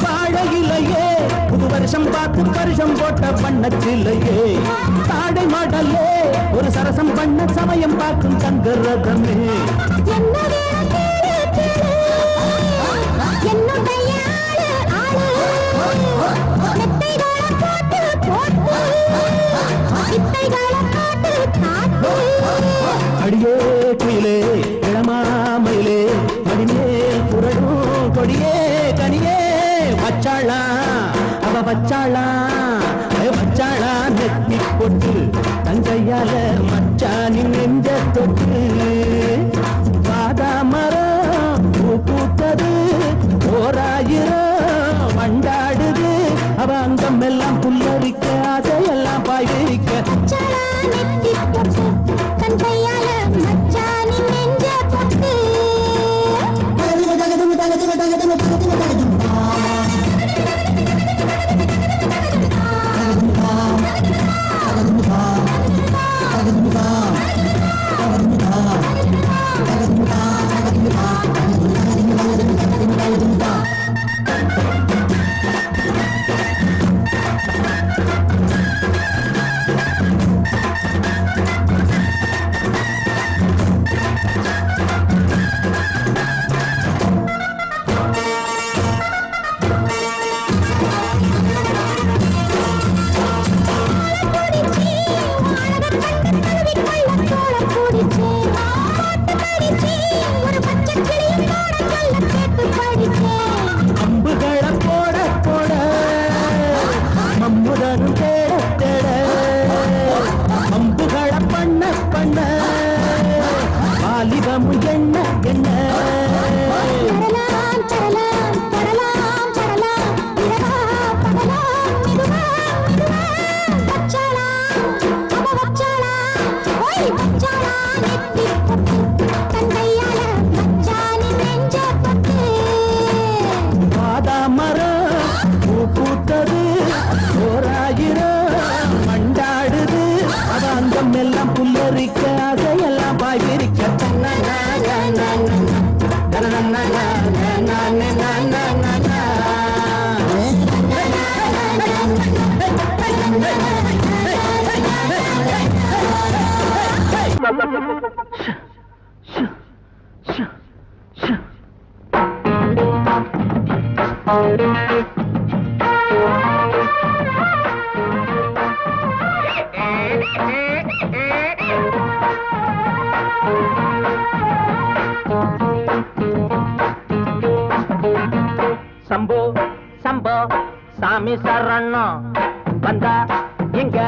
வாழையிலையே புது வருஷம் பார்த்து வருஷம் போட்ட பண்ணச்சில்லையே தாடை மாடல்லே ஒரு சரசம் பண்ண சமயம் பார்க்கும் சங்கரதமே அடியே குயிலே இளமாமயிலே மடிமேல் புரடும் கொடியே கனியே வச்சாளா அவ வச்சாளா வச்சாளா நெத்தி போட்டு தங்கையால மச்சானின் நெஞ்ச தொட்டு பாதாமரம் பூ பூத்தது ஓராயிரம் வண்டாடுது அவ அங்கம் எல்லாம் புல்லரிக்க அதையெல்லாம் பாய்விரிக்க அம்புகளை போட போட மம்முதனும் தேட தேட அம்புகளை பண்ண பண்ண வாலிபமும் எண்ண எண்ண எல்லாம் புல்லரிக்க அதையெல்லாம் பாய்விரிக்க சம்போ சம்போ சாமி சரணம் வந்தா எங்க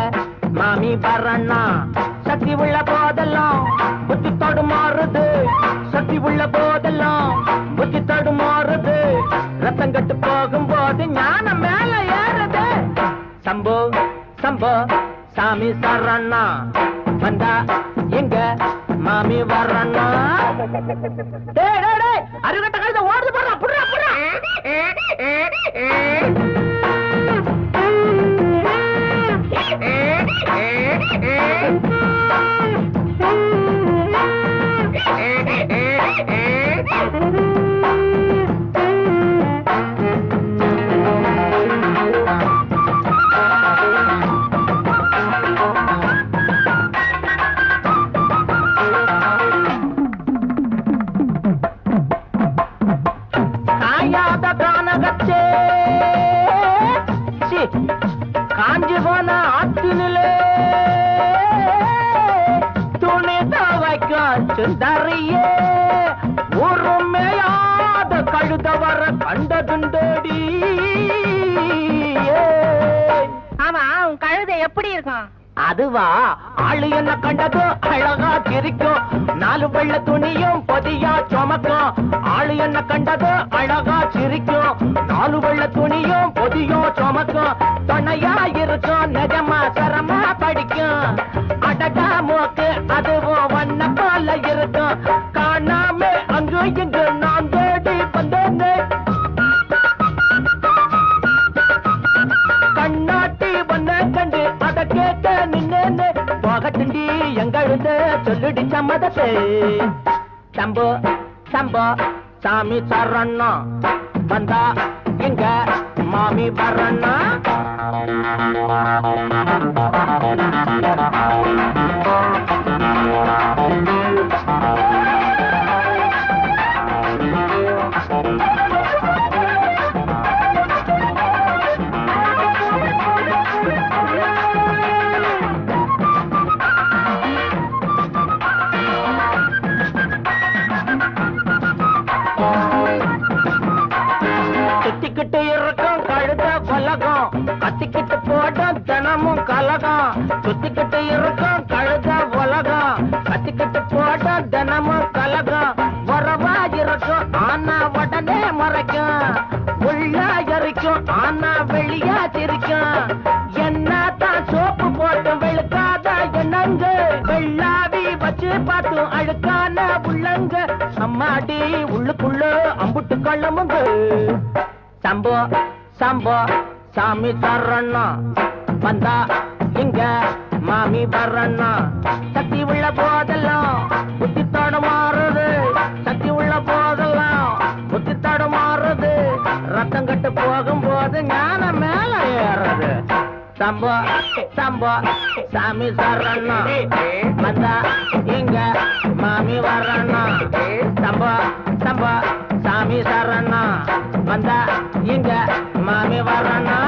மாமி வரண்ணா சக்தி உள்ள போதெல்லாம் புத்தி தடுமாறுது சக்தி உள்ள போதெல்லாம் புத்தி தடுமாறுது ரத்தம் கட்டு போகும்போது ஞானம் மேல ஏறுது சம்போ சம்போ சாமி சரணா வந்தா எங்க மாமி வரண்ணா அருகட்ட கழுத ஓடுது போடுறா புடுறா புடுறா காஞ்சி போன ஆத்தினிலே துணி துவைக்க சுந்தரியே உருமையாத கழுத வர கண்டதுண்டோடி ஆமா உன் கழுதை எப்படி இருக்கும்? அதுவா ஆளு என்ன கண்டதோ அழகா சிரிக்கும் நாலு வெள்ள துணியும் பொதியா சுமக்கும் ஆளு என்ன கண்டதோ அழகா சிரிக்கும் நாலு வெள்ள துணியும் பொதியும் சுமக்கும் துணையா இருக்கும் நிஜமா சரமா படிக்கும் அடடா மூக்கு அதுவும் வண்ண போல இருக்கும் காணாம அங்கு இங்கு நான் தேடி வந்தேன்னு கண்ணாட்டி வந்த கண்டு அத கேட்க நின்னேன்னு போகட்டுண்டி எங்கழுத சொல்லுடி சம்மதத்தை சம்போ சம்போ சாமி சரணம் வந்தா எங்க மாமி வரண்ணா சுத்திக்கிட்டு இருக்கும் கழுத கொலகம் கத்திக்கிட்டு போடும் தினமும் கலகம் சுத்திக்கிட்டு இருக்கும் கழுத உலகம் கத்திக்கிட்டு போடும் தினமும் கலகம் வரவா இருக்கும் ஆனா உடனே மறைக்கும் உள்ளா எரிக்கும் ஆனா வெளியா சிரிக்கும் என்னதான் சோப்பு போட்டு வெளுக்காத என்னங்க வெள்ளாவி வச்சு பார்த்தும் அழுக்கான உள்ளங்க அம்மாடி உள்ளுக்குள்ள அம்புட்டு கள்ளமுங்க சம்போ சம்போ சாமி தரண்ணா வந்தா இங்க மாமி வரண்ணா சக்தி உள்ள போதெல்லாம் புத்தி தடுமாறுது சக்தி உள்ள போதெல்லாம் புத்தி தடுமாறுது ரத்தம் கட்டு போகும்போது ஞானம் மேல ஏறுது சம்போ சம்போ சாமி சரணா வந்தா இங்க மாமி வரண்ணா சம்போ சம்போ சாமி சரணா வந்தா இங்க மாமி வரண்ணா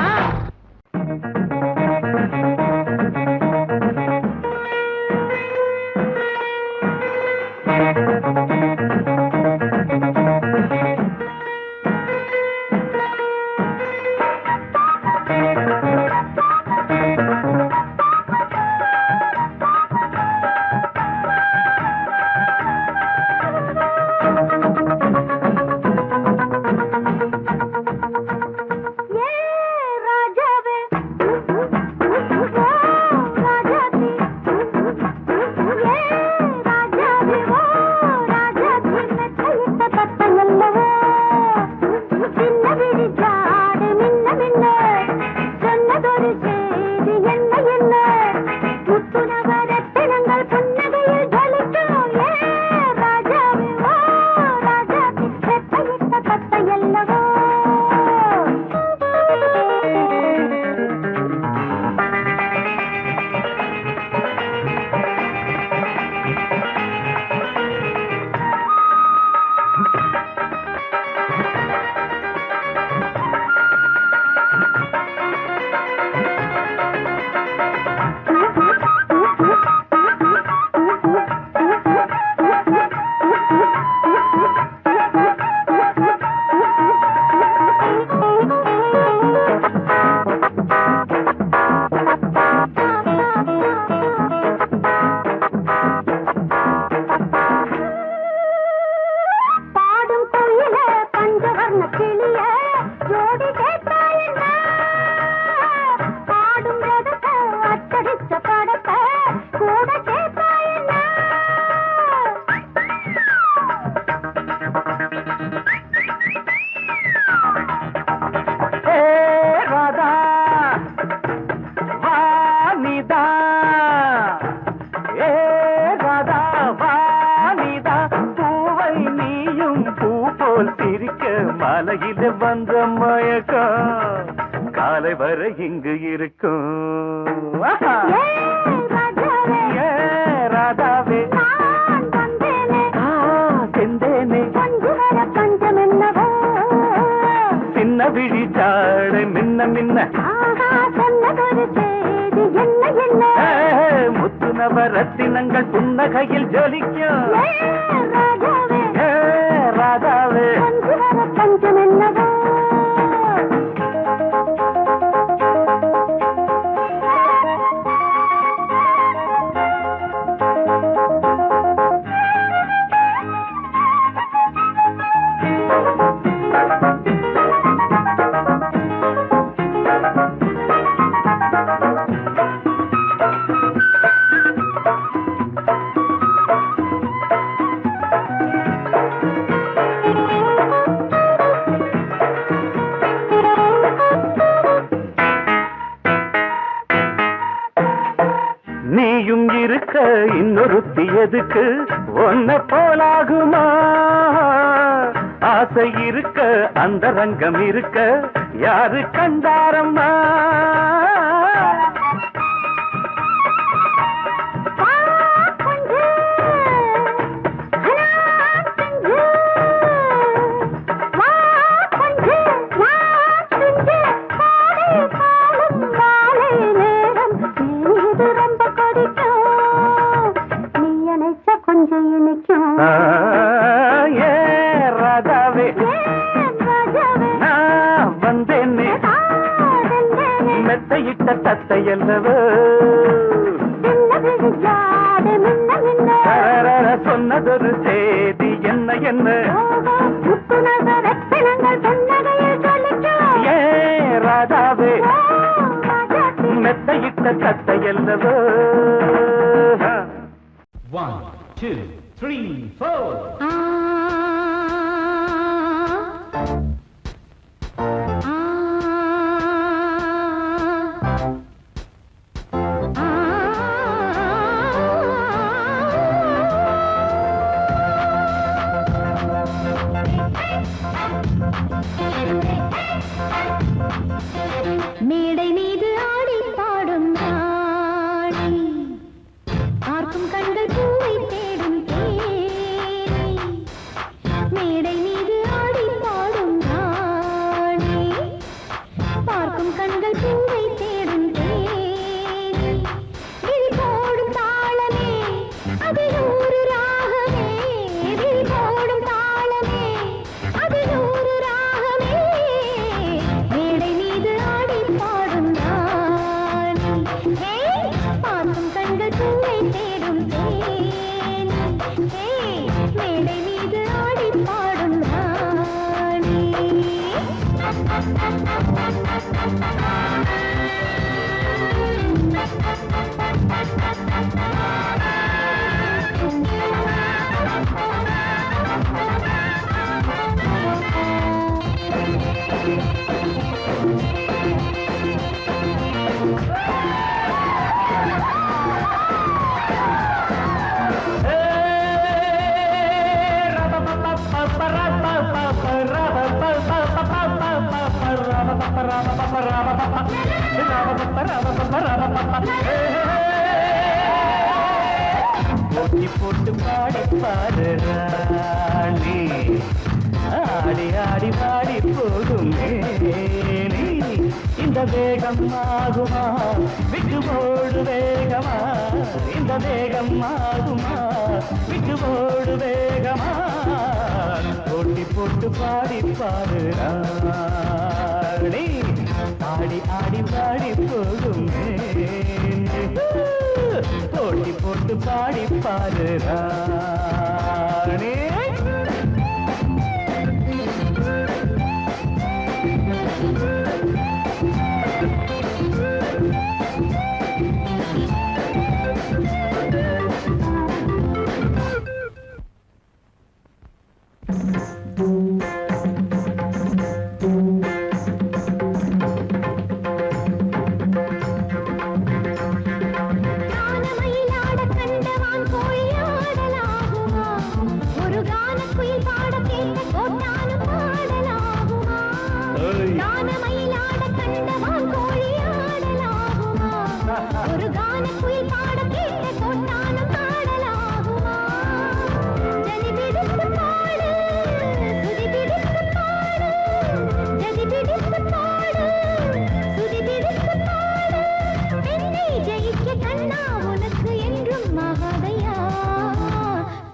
மாலையில வந்த மயக்கம் காலை வரை இங்கு இருக்கும் ராதாவே செந்தேனே சின்ன விழி சாடை மின்ன மின்ன முத்து நவரத்தினங்கள் புன்னகையில் ஜொலிக்கும் ராதாவே பஞ்சம் என்னவோ நீயும் இருக்க இன்னொருத்தி எதுக்கு ஒன்ன போலாகுமா ஆசை இருக்க அந்த ரங்கம் இருக்க யாரு கண்டாரம்மா சொன்னதொரு செய்தி என்ன என்ன ஏ ராதாவே மெத்தையிட்ட தத்தை அல்லவோ 1 2 3 4 மேடை மீது ஆடி பாடும் ராணி பார்க்கும் கண்கள் பூவை தேடும் தேனி மேடை மீது ஆடி பாடும் ராணி பார்க்கும் கண்கள் பூவை தேடும் தேனி விழி போடும் தாளமே அது நூறு ராகமே விழி போடும் தாளமே அது நூறு ராகமே மேடை மீது ஆடி பாடும் ராணி பார்க்கும் கண்கள் பூவை தேடும் தேனி மேடை மீது ஆடி பாடும் ராணி போட்டி போட்டு பாடி பாடு ராணி ஆடி ஆடி பாடி போகும் மேனி இந்த வேகம் ஆகுமா விட்டு போடு வேகமா இந்த வேகம் ஆகுமா விட்டு போடு வேகமா போட்டி போட்டு பாடி பாடு ராணி ஆடி ஆடி பாடி போகும் மேனி போட்டி போட்டு பாடி பாடு ராணி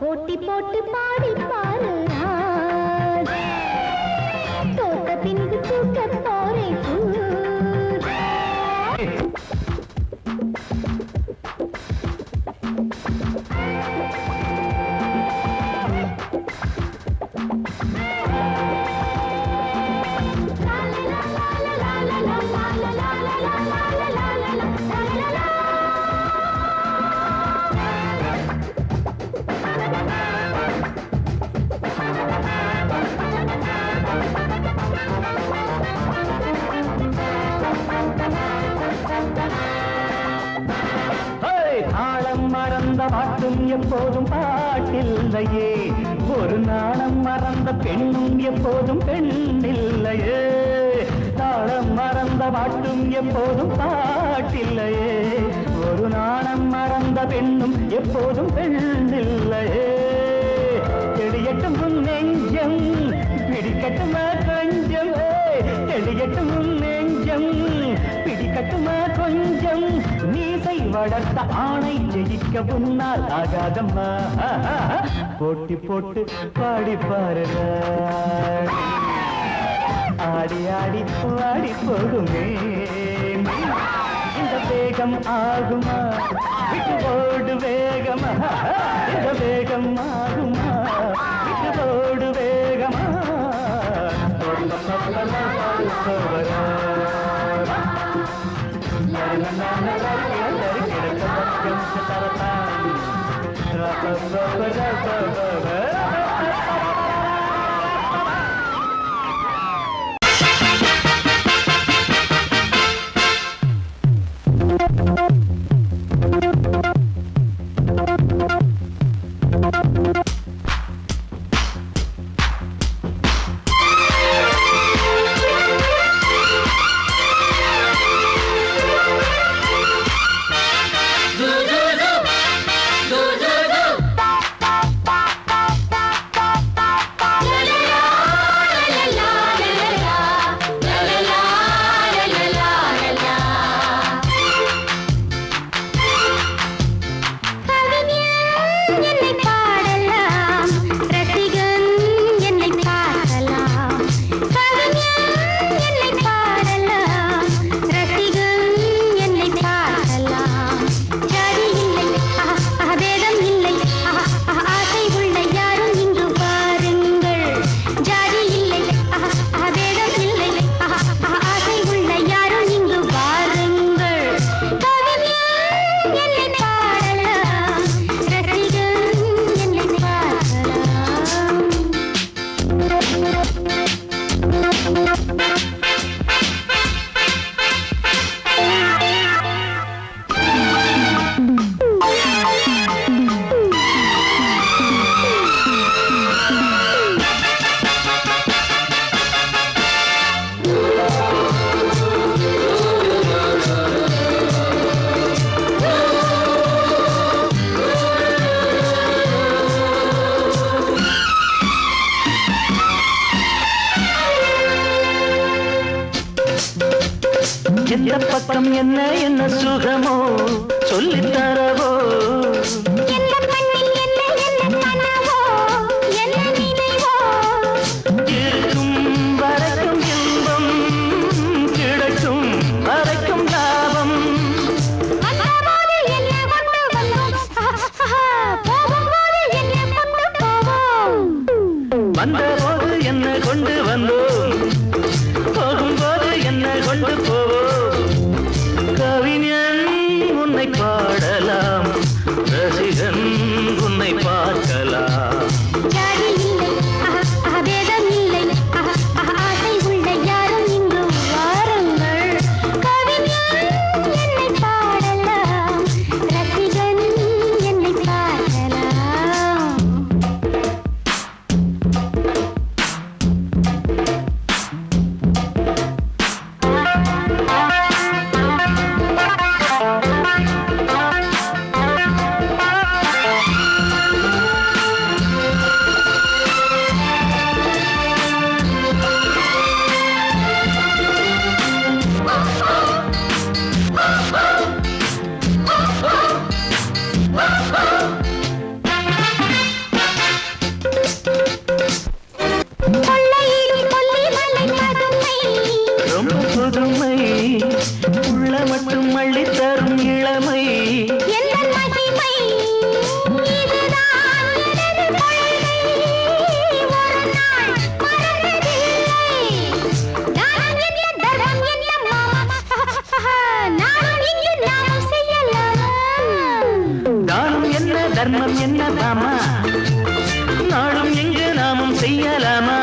போட்டி போட்டு பாடி பாரு தோட்ட பின்பு தூக்க போரே தாளம் மறந்த பாட்டும் எப்போதும் பாட்டில்லையே ஒரு நாணம் மறந்த பெண்ணும் எப்போதும் பெண் இல்லையே, தாளம் மறந்த பாட்டும் எப்போதும் பாட்டில்லையே. ஒரு நாணம் மறந்த பெண்ணும் எப்போதும் பெண் இல்லையே. தெளியட்டும் உன் நெஞ்சம் பிடிக்கட்டுமா கொஞ்சம், தெளியட்டும் உன் நெஞ்சம் பிடிக்கட்டுமா கொஞ்சம். மீசை வளர்த்த ஆணை ஜெயிக்க உன்னால் ஆகாதம்மா. போட்டி போட்டு பாடி பாருங்க, ஆடி ஆடி பாடி போடுமே. இந்த வேகம் ஆகுமா விட்டு போடு வேகமா, இந்த வேகம் ஆகுமா விட்டு போடு வேகமா. எந்த பக்கம் என்ன என்ன சுகமோ சொல்லித் தரவோ, எந்த மண்ணில் என்ன என்ன கனவோ என்ன நினைவோ, இருக்கும் வரைக்கும் இன்பம் கிடைக்கும் வரைக்கும் லாபம். வந்தபோது என்ன கொண்டு வந்தோம், போகும்போது என்ன கொண்டு போவோம். வந்தபோது என்ன கொண்டு வந்தோம், போகும்போது என்ன கொண்டு போவோம். கவிஞன் உன்னை பாடலாம், ரசிகன் உன்னை பார்க்கலாம். ஜாதி இல்லை, பேதம் இல்லை, ஆசை உள்ள யாரும் இங்கு வாருங்கள். கவிஞன் என்னை பாடலாம், ரசிகன் என்னை பார்க்கலாம். கொள்ளையிடும் கொல்லிமலை பதுமை, ரொம்ப புதுமை உள்ள மட்டும் அள்ளி தரும் இளமை. எந்த மகிமை இதுதான் எனது கொள்கை, ஒரு நாள் மறந்ததில்லை. தானம் என்ன தர்மம் என்ன மாமா, நானும் இங்கு நாமும் செய்யலாமா. தானம் என்ன தர்மம் என்ன தாமா, நாளும் எங்கு நாமும் செய்யலாமா.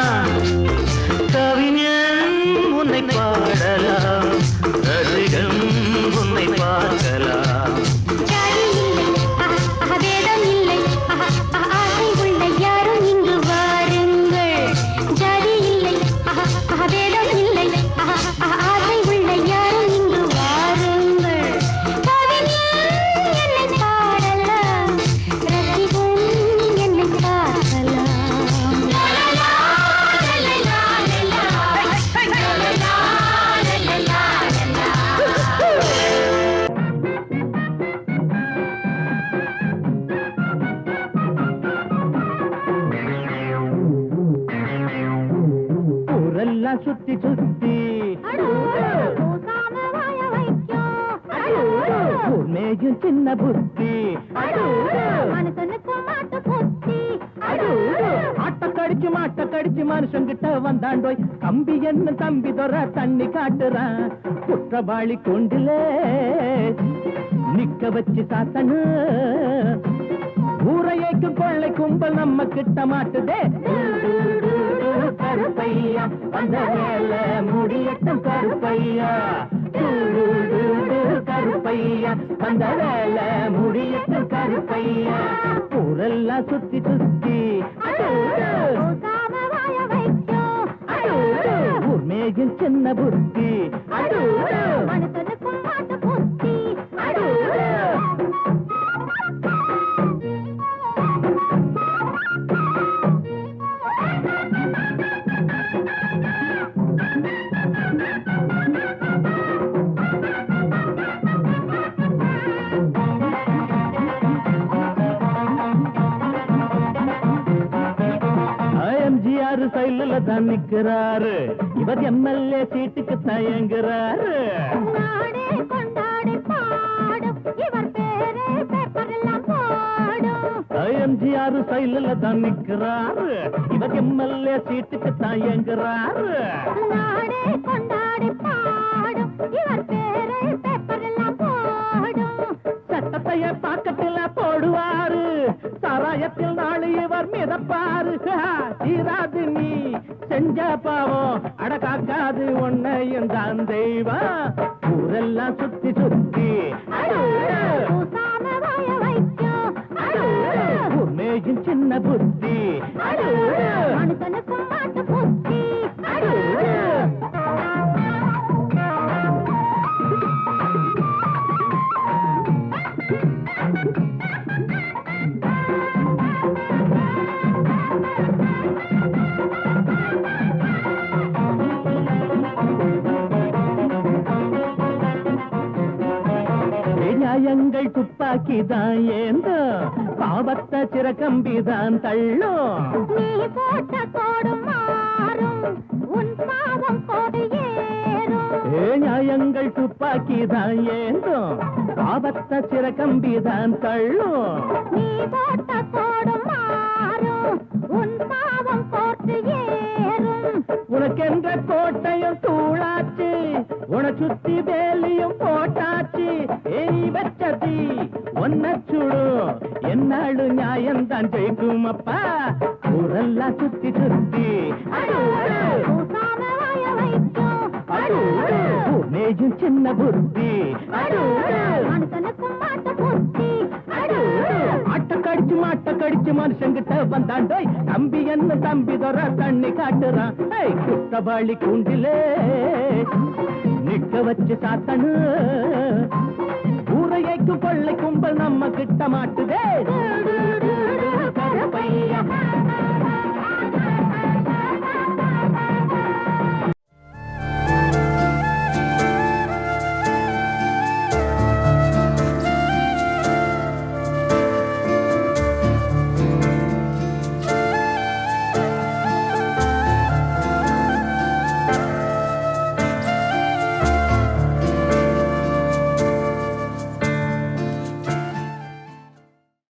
கவிஞன் உன்னை பாடலாம், ரசிகன் உன்னை பார்க்கலாம். ஜாதி இல்லை, பேதம் இல்லை, ஆசை உள்ள யாரும் இங்கு சின்ன புத்தி மனுஷனுக்கு மாட்டு புத்தி மாட்ட கடிச்சு மனுஷங்கிட்ட வந்தாண்டோய் கம்பி என்ன தம்பி தொற தண்ணி காட்டுறான் குற்றவாளி கொண்டிலே நிக்க வச்சு சாத்தனு ஊரையைக்கு கொள்ளை கும்பல் நம்ம கிட்ட மாட்டுதே கருப்பையா அந்த வேலை முடியட்டும் கருப்பையா கருப்பையா அந்த வேலை முடியட்டும் கருப்பையா ஊரெல்லாம் சுத்தி சுத்தி ஊர்மேகின் சின்ன புத்தி மனுஷனுக்கும் மாட்டு புத்தி எம்ஜிஆர் சைடுல தான் நிக்கிறாரு இவர் எம்எல்ஏ சீட்டுக்கு தயங்குறாரு நாடே கொண்டாடி பாடும் இவர் பேரே பேப்பரெல்லாம் போடும் எம்ஜிஆர் சைடுல தான் நிக்கிறாரு இவர் எம்எல்ஏ சீட்டுக்கு தயங்குறாரு நாடே கொண்டாடி பாடும் இவர் பேரே பேப்பரெல்லாம் போடும் சட்டத்தைய பாக்கத்துல போடுவாரு சாராயத்தில் நாளை இவர் மிதப்பாரு தீராது நீ செஞ்ச பாவம் அடக்காக்காது உன்னையும் தான் தெய்வம் ஊரெல்லாம் சுத்தி சுத்தி உண்மையும் சின்ன புத்தி மனுஷனுக்கும் மாட்டு புத்தி நியாயங்கள் துப்பாக்கிதான் ஏந்தோ பாவத்தை சிறக்கம்பிதான் தள்ளும் நீ போட்ட கோடு மாறும் உன் பாவம் கோடு ஏறும் நியாயங்கள் துப்பாக்கிதான் ஏந்தோ பாவத்தை சிறக்கம்பிதான் தள்ளும் நீ போட்ட கோடு மாறும் உன் பாவம் கோட்டு ஏறும் உனக்கென்ற கோட்டையும் தூளாச்சு உன சுத்தி வேலியும் போட்டாச்சு நீ வச்சதி ஒன்ன சுடும் என்னாடு நியாயம்தான் ஜெயிக்கும் அப்பா ஊரெல்லாம் சுத்தி சுத்தி மேஜும் சின்ன புத்தி மனுஷனுக்கும் மாட்டு புத்தி மாட்ட கடிச்சு மனுஷங்கிட்ட வந்தாண்டோய் தம்பி என்ன தம்பி தொற தண்ணி காட்டுறான் குற்றவாளி கூண்டிலே நிக்க வச்சு சாத்தனு ஊரையைக்கு கொள்ளை கும்பல் நம்ம கிட்ட மாட்டுதே கருப்பை